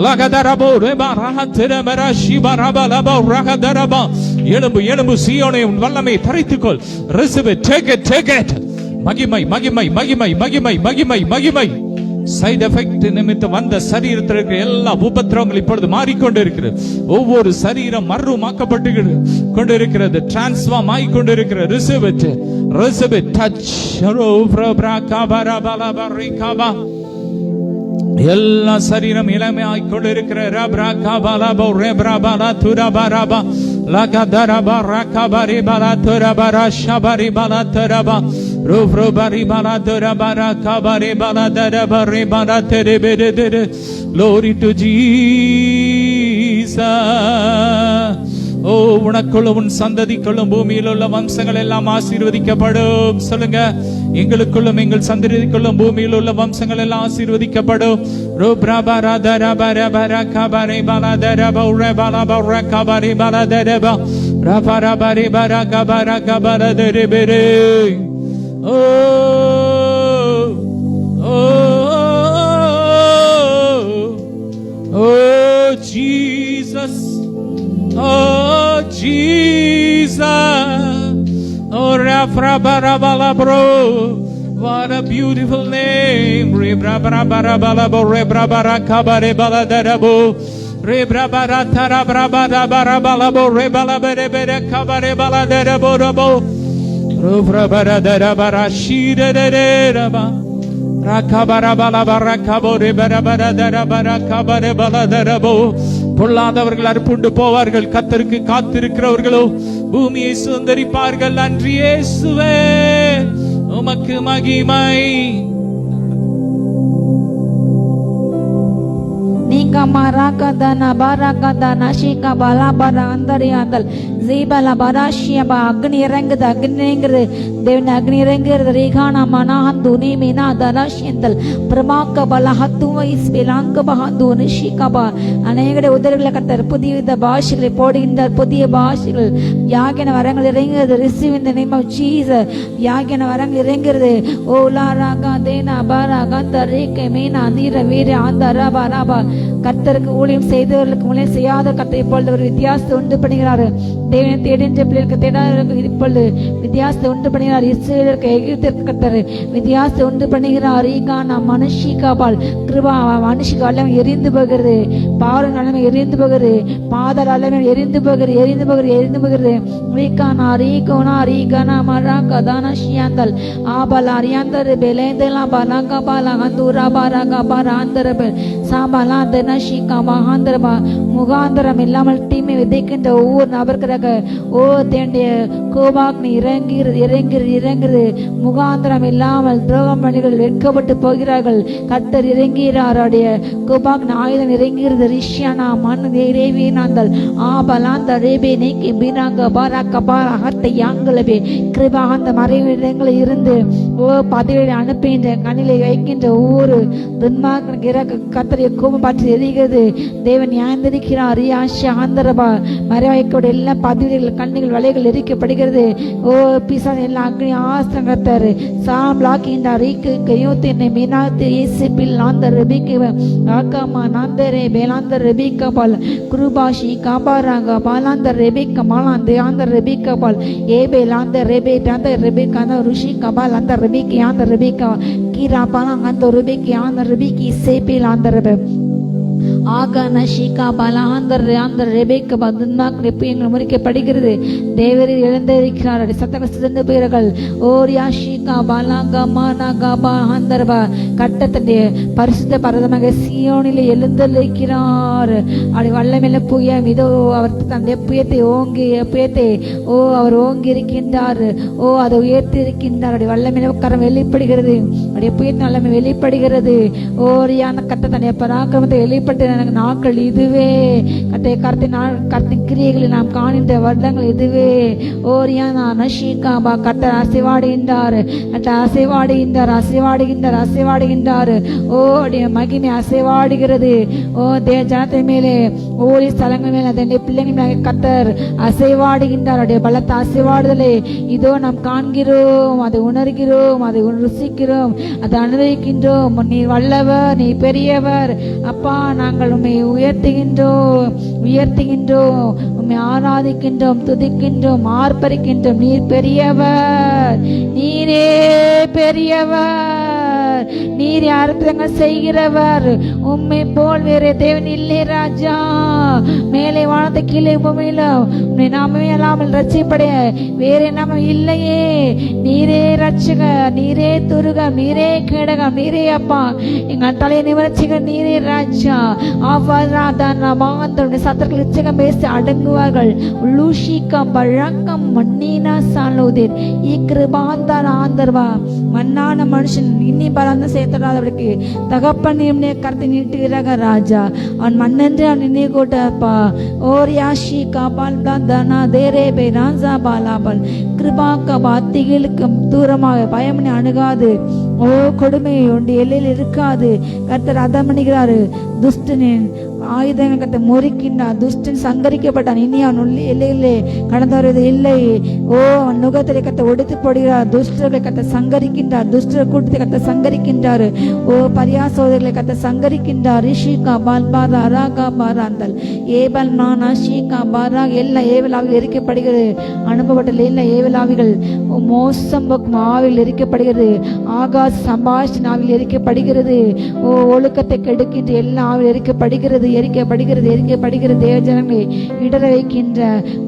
lagadarabo rebarahatera marashi barabalabo ragadaraba. எலும்பு எலும்பு சீயோனை உன் வல்லமை தரித்துக்கொள். Receive it, take it. மகிமை மகிமை மகிமை மகிமை மகிமை மகிமை. சைடு எஃபெக்ட் நிமித்தம் வந்த சரீரத்தில் இருக்கிற எல்லா உபத்திரவங்கள் இப்பொழுது மாறிக்கொண்டு இருக்கிறது. ஒவ்வொரு சரீரம் மறுமாக்கப்பட்டு கொண்டு இருக்கிறது. டிரான்ஸ்ஃபார்ம் ஆகி கொண்டு இருக்கிறது. Receive it touch. எல்லா சரீரம் இளமையாய் கொண்டிருக்கிற ரப்ரா கபாலபோ ரெப்ராபாலா துரபரபா லகதரபா ரகபரி Bala துரபரா Sabari Bala துரபா ருப்ருபரி Bala துரபரா கபரி Bala தரபரி Bala தெரிபெரு. Glory to Jesus. ஓ உனக்குள்ளும் உன் சந்ததிக்குள்ளும் பூமியில் உள்ள வம்சங்கள் எல்லாம் ஆசீர்வதிக்கப்படும். சொல்லுங்க, எங்களுக்குள்ளும் எங்கள் சந்ததிக்குள்ளும் பூமியில் உள்ள வம்சங்கள் எல்லாம் ஆசீர்வதிக்கப்படும். Oh Jesus, oh Jesus, oh Rafrabarabala bro, what a beautiful name. Rebrabarabalabo rebrabarakabare rebrabaratarabrabarabalabo rebalabere kabare baladerabo rubrabaradarabarashidederaba பொல்லாதவர்கள் அறுப்புண்டு போவார்கள், கர்த்தருக்கு காத்திருக்கிறவர்களோ பூமியை சுதந்தரிப்பார்கள். நன்றி இயேசுவே, உமக்கு மகிமை. Nika marakadana barakadana shika balabara andari andal zibala barashia ba agni rengda devna agni rengir regana manahandu ni mina darashintal pramaka bala hattu is belanka bahandu nishika ba anegade udarigala kattar pudiyida bhashigale podinda pudiya bhashigale yagena varangal irengirudu. Receive in the name of Jesus. yagena varangal irengirudu. ola raga dena baraga tarike mina andira veera andara baraba. கர்த்தருக்கு ஊழியம் செய்தவர்களுக்கு ஊழியம் செய்யாத கர்த்தர் இப்பொழுது ஒரு வித்தியாசத்தை உண்டு பண்ணுகிறார். தேவனை தேடின்ற பிள்ளைகளுக்கு தேடாதவர்களுக்கு இப்பொழுது வித்தியாசத்தை உண்டு பண்ணுகிறார். இஸ்ரவேலருக்கு எகிப்திற்கு கர்த்தர் வித்தியாசத்தை உண்டு பண்ணுகிறார். ஈகானா மனுஷிகாபால் கிருபா மனுஷிக அல்லமை எரிந்து போகிறது. பாவங்கள் அல்லமை எரிந்து போகிறது. பாதர் அல்லமை எரிந்து போகிறது. ரீகானா ரீகோனா ரீகானா மராகா தானா ஷியாந்தல் ஆபலா ரியாந்தர் பெலேந்தலா பலாகா பாலா அந்தூரா பாராகா பாரா அந்தரப சாபலா தனஷிகா மகாந்தரபா. முகாந்தரம் இல்லாமல் தீமை விதைக்கின்ற ஒவ்வொரு நபருக்காக ஓ தேண்டிய கோபாக்னி இறங்குகிறது. முகாந்தரம் இல்லாமல் துரோகம் பணிகள் வெட்கப்பட்டு போகிறார்கள். கர்த்தர் இறங்கிறார். அவருடைய கோபாக்னி ஆயுதம் இறங்குகிறது. ரிஷ்யானா மண் தேவினாந்தல் ஆபலாந்த ரேபே நீக்கி பீனாங்க பாராக்க பாராகத்தை யாங்களபே கிருபா அந்த மறைவிடங்களை இருந்து ஓ பதவியை அனுப்புகின்ற கண்ணிலை வைக்கின்ற ஒவ்வொரு துன்மார்க்க கர்த்தரை கோபம் பற்றி எரிகிறது. தேவன் நியாயந்திருக்கிறார். ஆந்தரபா மறைவாய்க்கோட எல்லா பதிவுகள் கண்ணுகள் வலைகள் எரிக்கப்படுகிறது. ஓ பிசாசு எல்லா அக்னி ஆஸ்திரங்கத்தர் சாம் லாக்கின்றார். என்னை மீனாத்து ஏசிப்பில் ஆந்தர் ரெபிக்க ஆக்காமா நாந்தரே பேலாந்தர் ரெபிக்க பால் குருபாஷி காபாராங்க பாலாந்தர் ரெபிக்க மாலாந்தே ஆந்தர் ரெபிக்க பால் ஏபே லாந்தர் ரெபே டாந்தர் ரெபிக்க ருஷி கபால் அந்த ரெபிக்க ஆந்தர் ரெபிக்க கீரா பாலாங்க அந்த ரெபிக்க ஆந்தர் ரெபிக்கி சேப்பில் ஆந்தர் ரெபே ஆகான ஷீகா பலாந்தர் ஆந்தர் ரெபேக்க பதுன்மாக்கள் எப்போ எங்கள் முறிக்கப்படுகிறது. தேவரில் எழுந்திருக்கிறார். சத்தங்கள் சிறந்து போகிறார்கள். ஓரியா ஷீகா பலாங்கா மானா காபா ஆந்தர்பா கட்டத்தடைய பரிசுத்த பரதமாக சியோனிலே எழுந்திருக்கிறார். அப்படி வல்லமையில புய இதோ அவர் தன்னுடைய புயத்தை அவர் ஓங்கி இருக்கின்றார். ஓ அதை உயர்த்தி இருக்கின்றார். அப்படி வல்லமையில கரம் வெளிப்படுகிறது. அப்படியே புயத்தின் வல்லமை வெளிப்படுகிறது. ஓரியான கட்ட தன்னுடைய பராக்கிரமத்தை வெளிப்பட்டு நாட்கள் இதுவே கட்டை கர்த்தின் கிரியைகளில் நாம் காணின்ற வருடங்கள் இதுவே. ஓரியானா நஷீகாபா கர்த்தர் அசைவாடுகின்றார். அசைவாடுகின்றார். ஓ அடைய மகிமை அசைவாடுகிறது. ஓ ஜனத்தின் மேலே ஓரி ஸ்தலங்கள் மேலே அதனுடைய பிள்ளைகள் மேலே கர்த்தர் அசைவாடுகின்றார். அடைய பலத்தை அசைவாடுதலை இதோ நாம் காண்கிறோம், அதை உணர்கிறோம், அதை ருசிக்கிறோம், அதை அனுபவிக்கின்றோம். நீ வல்லவர், நீ பெரியவர் அப்பா. நாங்கள் உம்மை உயர்த்துகின்றோம், உம்மை ஆராதிக்கின்றோம், துதிக்கின்றோம், ஆர்ப்பரிக்கின்றோம். நீர் பெரியவர், நீரே பெரியவர், நீர் அற்புதங்கள் செய்கிறவர். உம்மை போல் வேறு தேவன் இல்லை ராஜா. மேலே வானத்தை கீழே பூமியில உம்மை நாமமே அல்லாமல் ரட்சிப்படைய வேறு நாமம் இல்லையே. நீரே ரட்சகர், நீரே துருகம், நீரே கேடகம், நீரே அப்பா. எங்கள் தலையை நிவர்ச்சிகள் நீரே ராஜா. சத்தர்கள் இச்சகம் பேசி அடங்குவார்கள். லூஷிக்கம் பழக்கம் மண்ணீனா சாலோதேர் இக்கிருபாந்தார் ஆந்தர்வா மண்ணான மனுஷன் இன்னி பலந்த சேர்த்தடாதவருக்கு தகப்பன் கருத்தை நீட்டுகிறாக ராஜா. அவன் மண்ணென்று அவன் நினை கூட்டப்பா. ஓர் யாஷி காபால் தனா தேரே பே ராஜா பாலாபல் கிருபா கபா திகிலுக்கும் தூரமாக பயமனை அணுகாது. ஓ கொடுமை ஒன்று எல்லையில் இருக்காது. கர்த்தர் அதமணிகிறாரு. துஷ்டனின் ஆயுதங்கள் கத்த முறிக்கின்றான். துஷ்டன் சங்கரிக்கப்பட்டான். இனி அவன் எல்லையிலே கடந்து வருவது இல்லை. ஓ அவன் நுகத்திலே கத்த ஒடுத்து போடுகிறார். துஷ்டர்களை கத்த சங்கரிக்கின்றார். துஷ்டர் கூட்டத்தை கத்த சங்கரிக்கின்றார். ஓ பரியாசோதர்களை கத்த சங்கரிக்கின்றார். ரிஷிகா பால்பாரா ராகா பாராந்தல் ஏபல் நானா ஷீகா பாரா எல்லா ஏவலாவில் எரிக்கப்படுகிறது. அனுப்பப்பட்ட எல்லா ஏவலாவிகள் மோசம் போக்கும் ஆவில் எரிக்கப்படுகிறது. ஆகாச சம்பாஷன் ஆவில் எரிக்கப்படுகிறது. ஓ ஒழுக்கத்தை கெடுக்கின்ற எல்லா ஆவில் எரிக்கப்படுகிறது. தேவஜனங்களை இடர வைக்கின்ற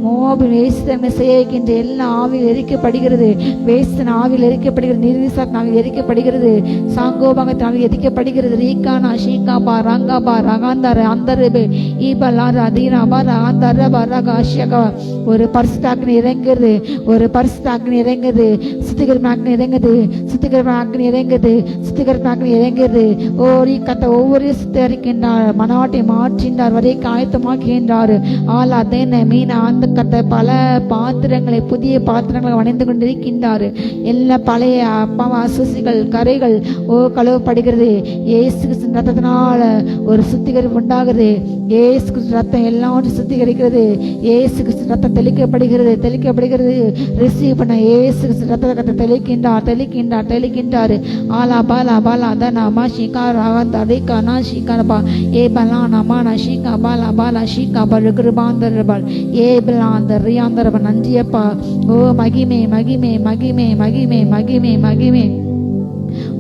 மோபின் வேசித்தன்மை செய்ய வைக்கின்ற எல்லா ஆவில் எரிக்கப்படுகிறது. வேசித்தன் ஆவில் எரிக்கப்படுகிறது. நிர்விசாத் ஆவில் எரிக்கப்படுகிறது. சாங்கோபாங்கத்தின் ஆவில் எரிக்கப்படுகிறது. ரீகானா ஷீகாபா ரங்காபா ரகாந்தார அந்தரபே ஈபலார அதீனாபா ரகாந்தரபா ரகாஷியகா ஒரு பரிசுத்தாக்கினி இறங்குறது. ஒரு பரிசுத்தாக்கினி இறங்குது. சுத்திகரிப்பாக்கினி இறங்குது. சுத்திகரிப்பாக்கினி இறங்குது. சுத்திகரிப்பாக்கினி இறங்குது. ஓரி கத்த ஒவ்வொரு சுத்தரிக்கின்றார். மனவாட்டை மாற்றின்றார். வரை ஆயத்தமாக்குகின்றார். ஆலா தேன மீன அந்த கத்த பல பாத்திரங்களை புதிய பாத்திரங்களை வணைந்து கொண்டிருக்கின்றார். எல்லா பழைய அப்பாவா அசுசிகள் கரைகள் ஓ கழுவப்படுகிறது. ஏசு கிறிஸ்து ரத்தத்தினால ஒரு சுத்திகரிப்பு உண்டாகிறது. ஏசு கிறிஸ்து ரத்தம் எல்லாவற்றையும் சுத்திகரிக்கிறது. ஏசு கிறிஸ்து ரத்தம் தெளிக்கப்படுகிறது. ரிசீவ் பண்ண ஏசு கிறிஸ்து ரத்தத்தை தெளிக்கின்றார். ஆலா பாலா பாலா தனா மா ஷிகா ராவந்த ரேகா நா ஷிகா ஏ பலானா மானா ஷீகா பாலா பாலா ஷீகா பருகிருபாந்தரபால் ஏ பிலாந்தர் ரியாந்தரபன் நன்றியப்பா. ஓ மகிமே மகிமே மகிமே மகிமே மகிமே மகிமே.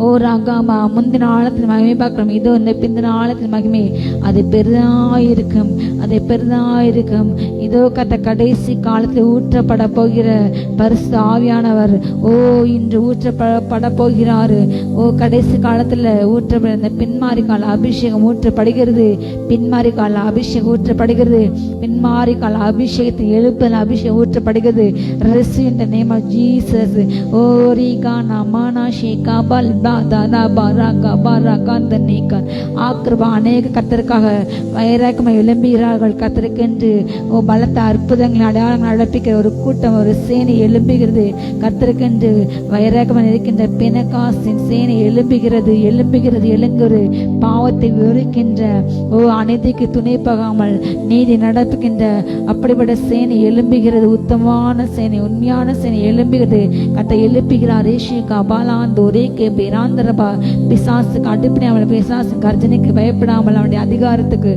ஓ ராகாமா முந்தின ஆழத்தின் மகிமை பார்க்கிறோம். இதோ இந்த பிந்தின ஆழத்தின் மகிமை அது பெரிதாயிருக்கும். இதோ கத்த கடைசி காலத்தில் ஊற்றப்பட போகிற பரிசுத்த ஆவியானவர் ஓ இன்று ஊற்றப்பட போகிறாரு. ஓ கடைசி காலத்துல ஊற்றப்பட இந்த பின்மாரி கால அபிஷேகம் ஊற்றப்படுகிறது. பின்மாரி கால அபிஷேகம் ஊற்றப்படுகிறது. பின்மாரி கால அபிஷேகத்தின் எழுப்பல் அபிஷேகம் ஊற்றப்படுகிறது. Receive in the name of Jesus. ஓ ரீகா நமானா ஷேகா பல்பா ஆக்கிரபா அநேக கர்த்தருக்காக வைராக்கமாக எழும்புகிறார்கள். கர்த்தருக்கென்று பலத்த அற்புதங்களை அடையாளங்கள் நடப்பிக்கிற ஒரு கூட்டம், ஒரு சேனை எழும்புகிறது. கர்த்தருக்கென்று வைராக்கமாக இருக்கின்ற பெனகாசின் சேனை எழும்புகிறது, எழும்புகிறது, எழுங்குகிறது. பாவத்தை விவரிக்கின்ற அநீதிக்கு துணை போகாமல் நீதி நடப்புகின்ற அப்படிப்பட்ட சேனை எழும்புகிறது. உத்தமமான சேனை, உண்மையான சேனை எழும்புகிறது. கத்தை எழுப்புகிறார். ரேஷிகா பாலாந்தோ ரேகே பேராந்தரபா பிசாசுக்கு அடுப்பினை அவனை பிசாசு கர்ஜனைக்கு பயப்படாமல் அவனுடைய அதிகாரத்துக்கு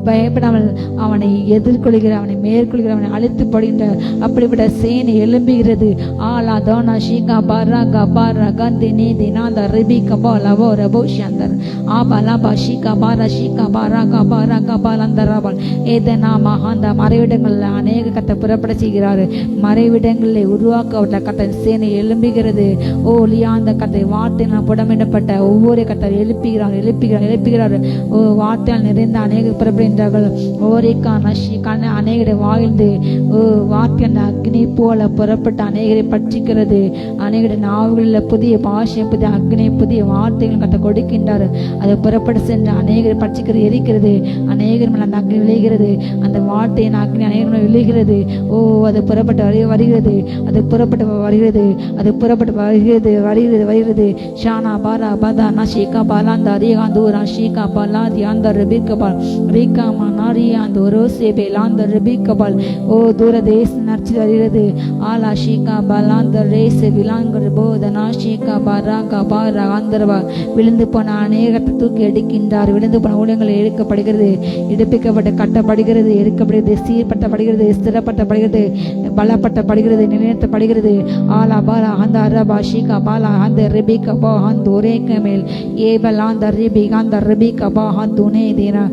பயப்படாமல் அவனை எதிர்கொள்கிற, அவனை மேற்கொள்கிற, அவனை அழித்து படுகின்ற அப்படிப்பட்ட சேனை எழும்புகிறது. ஆலா தோனா ஷீகா பாராகா பாரா கந்தி நீதி நாந்த ரிபி கபா லவோ ரபோ ஷந்தர் ஆபா லபா ஷீகா பாரா ஷீகா பாராகா பாராகா பாலந்தராபால் ஏதனா மகாந்த மறைவிடங்களில் அநேக கத்தை புறப்பட செய்கிறார். மறைவிடங்களை உருவாக்க கத்தை சேனை எழும்புகிறது. லியாந்த கத்தை வார்த்தையினால் புடமிடப்பட்ட ஒவ்வொரு கத்தை எழுப்புகிறார், எழுப்புகிறார், எழுப்புகிறார். வார்த்தையால் நிறைந்த அநேக புறப்படுகின்றார்கள். ஓரேக்கா நஷிக்கான அநேகரை வாழ்ந்து வார்த்தை அக்னி போல புறப்பட்ட அநேகரை பற்றிக்கிறது. அநேகரை நாவுகளில் புதிய பாஷை, புதிய அக்னி, புதிய வார்த்தைகள் கத்தை கொடுக்கின்றார். அதை புறப்பட சென்று அநேகரை பற்றிக்கிறது, எரிக்கிறது. அநேகர் மேல் அந்த அக்னி விளைகிறது. அந்த வார்த்தையின் அக்னி அநேகர் விளைகிறது. அது புறப்பட்டு வருகிறது, அது புறப்பட்டு வருகிறது, அது புறப்பட்டு வருகிறது, வருகிறது, வருகிறது. ஷானா பாரா பதா நஷிகா பாலாந்த அரியாந்தூரா ஷீகா பாலாதி அந்த ரபிகபால் ரீகாமா நாரியாந்த ரோசே பேலாந்த ரபிகபால் தூரதேச நர்ச்சி வருகிறது. ஆலா ஷீகா பாலாந்த ரேசே விலாங்கர் போதனா ஷீகா பாராகா பாரா ஆந்தரவா விழுந்து போன அநேகத்தை தூக்கி எடுக்கின்றார். விழுந்து போன ஊழியங்கள் எடுக்கப்படுகிறது, எடுப்பிக்கப்பட்டு கட்டப்படுகிறது, எடுக்கப்படுகிறது, சீர்பட்டப்படுகிறது, ஸ்திரப்பட்டப்படுகிறது, பலப்பட்டப்படுகிறது, நிலைநிறுத்தப்படுகிறது. ஆலா பாலா அந்த அரபா ஷீகா பாலா அந்த ரிபிகா பா அந்த ஒரேக்க மேல் ஏபல் அந்த ரிபி அந்த ரிபிகா பா அந்த உனே தேனா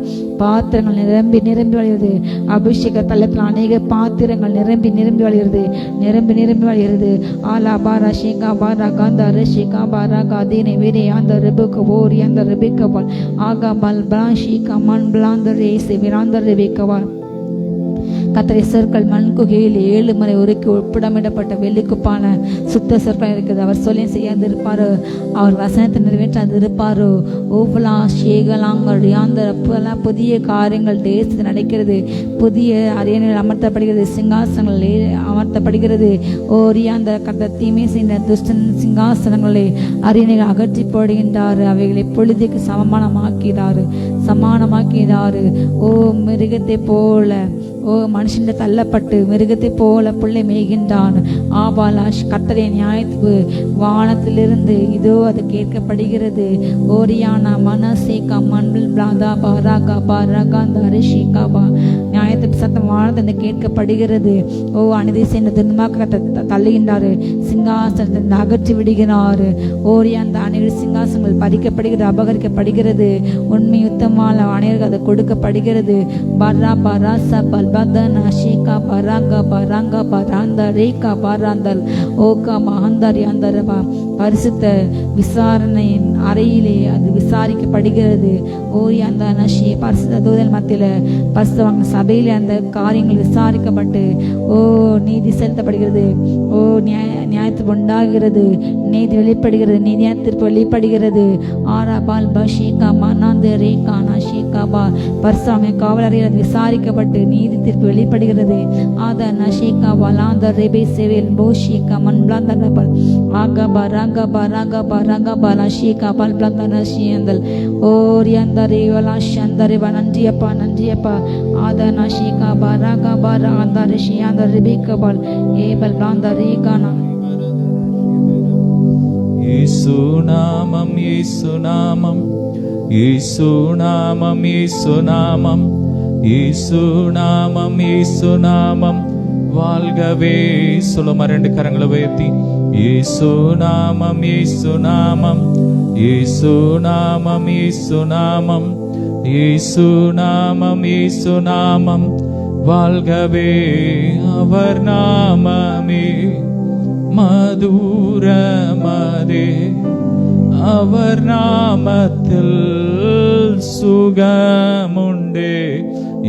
பாத்திரங்கள் நிரம்பி நிரம்பி வழிகிறது. அபிஷேக தள்ளத்தில் அநேக பாத்திரங்கள் நிரம்பி நிரம்பி வழிகிறது, நிரம்பி நிரம்பி வழிகிறது. ஆலா பாரா ஷீகா பாரா காந்த ரிஷிகா பாரா காதீனை வீரே அந்த ரிபுக்கு ஓரி அந்த ரிபிகபால் ஆகா பல் பலா ஷீகா மண் பிளாந்த ரேசே விராந்த ரிபிகபால் கத்தரை சொற்கள் மண் குகையில் 7 முறை உருக்கி உட்படமிடப்பட்ட வெள்ளிக்குப்பான சுத்த சொற்கள் இருக்குது. அவர் சொல்லி செய்யாது இருப்பாரோ, அவர் வசனத்தை நிறைவேற்றாது இருப்பாரோ. ஓபலா ஷேகலாங்கள் யாந்தர புதிய காரியங்கள் தேசத்தில் நடக்கிறது. புதிய அரியணைகள் அமர்த்தப்படுகிறது, சிங்காசனங்கள் அமர்த்தப்படுகிறது. ஓரியாந்த கத்த தீமை செய்த துஷ்டன் சிங்காசனங்களை அரியணைகள் அகற்றி போடுகின்றார். அவைகளை பொழுதுக்கு சமானமாக்கிறாரு. மிருகத்தை போல மனுஷன் தள்ளப்பட்டு மிருகத்தை போல பிள்ளை மேய்கின்றான். ஆபாலாஷ் கர்த்தரை நியாயத்து வானத்திலிருந்து இதோ அது கேட்கப்படுகிறது. ஓரியானா மனசேகா மண்பில் பிளாதா பாராகா பாராகாந்த அரிஷிகாபா நியாயத்து சத்தம் வானத்திலிருந்து கேட்கப்படுகிறது. அநீதி செய்த துன்மார்க்கத்தை தள்ளுகின்றாரு, சிங்காசனத்தை அகற்றி விடுகிறார். ஓரியாந்த அநேக சிங்காசனங்கள் பறிக்கப்படுகிறது, அபகரிக்கப்படுகிறது. உண்மை யுத்தமான அநேகருக்கு அது கொடுக்கப்படுகிறது. பரா பரா சபல் பதனா ஷீகா பராங்கா பராங்கா பராந்த ரேகா பராந்தல் ஓகா மகந்தாரி அந்தரபா பரிசுத்த விசாரணையின் அறையிலே அது விசாரிக்கப்படுகிறது. அந்த நஷி பரிசுத்த தூதன் மத்தியில பரிசுத்தவங்க சபையிலே அந்த காரியங்கள் விசாரிக்கப்பட்டு நீதி செலுத்தப்படுகிறது. நியாயத்து உண்டாகிறது, நீதி வெளிப்படுகிறது, நீதியாத்திற்கு வெளிப்படுகிறது. ஆரா பால் பஷீகா மனாந்த ரேகா நஷீகா பா பரிசுத்தவங்க காவலறையில் விசாரிக்கப்பட்டு நீதி தீர்ப்பு வெளிப்படுகிறது. ஆதா நஷீகா வலாந்த ரெபே செவேல் போஷீகா மன் பிளாந்த நபல் ஆகா பராங்கா பராங்கா பராங்கா பலஷீகா பல் பிளாந்த நஷியந்தல் ஓரியந்தரே வலாஷந்தரே நன்றியப்பா நன்றியப்பா. ஆதா நஷீகா பராங்கா பரா அந்த ரிஷியந்த ரெபிகா பல் ஏபல் பிளாந்த ரேகானா. இயேசு நாமம் இயேசு நாமம் இயேசு நாமம் இயேசு நாமம் இயேசு நாமம் இயேசு நாமம் வாழ்கவே. சொல்லுமா 2 கரங்களை உயர்த்தி இயேசு நாமம் இயேசு நாமம் இயேசு நாமம் இயேசு நாமம் இயேசு நாமம் இயேசு நாமம் வாழ்கவே. அவர் நாமமே மதுரமதே, அவர் நாமத்தில் சுகமுண்டே.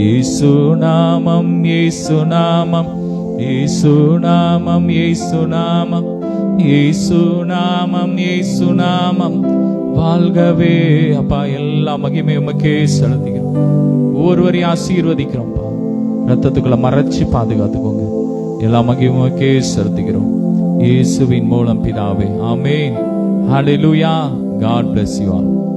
இயேசு நாமம் இயேசு நாமம் இயேசு நாமம் இயேசு நாமம் இயேசு நாமம், இயேசு நாமம் வாழ்கவே. அப்பா, எல்லா மகிமை உமக்கே செலுத்துகிறோம். ஒருவரையும் ஆசீர்வதிக்கிறோம்ப்பா. ரத்தத்துக்குள்ள மறைச்சு பாதுகாத்துக்கோங்க. எல்லா மகிமை உமக்கே செலுத்துகிறோம். இயேசுவின் மூலம் பிதாவே, ஆமென். ஹalleluya. God bless you all.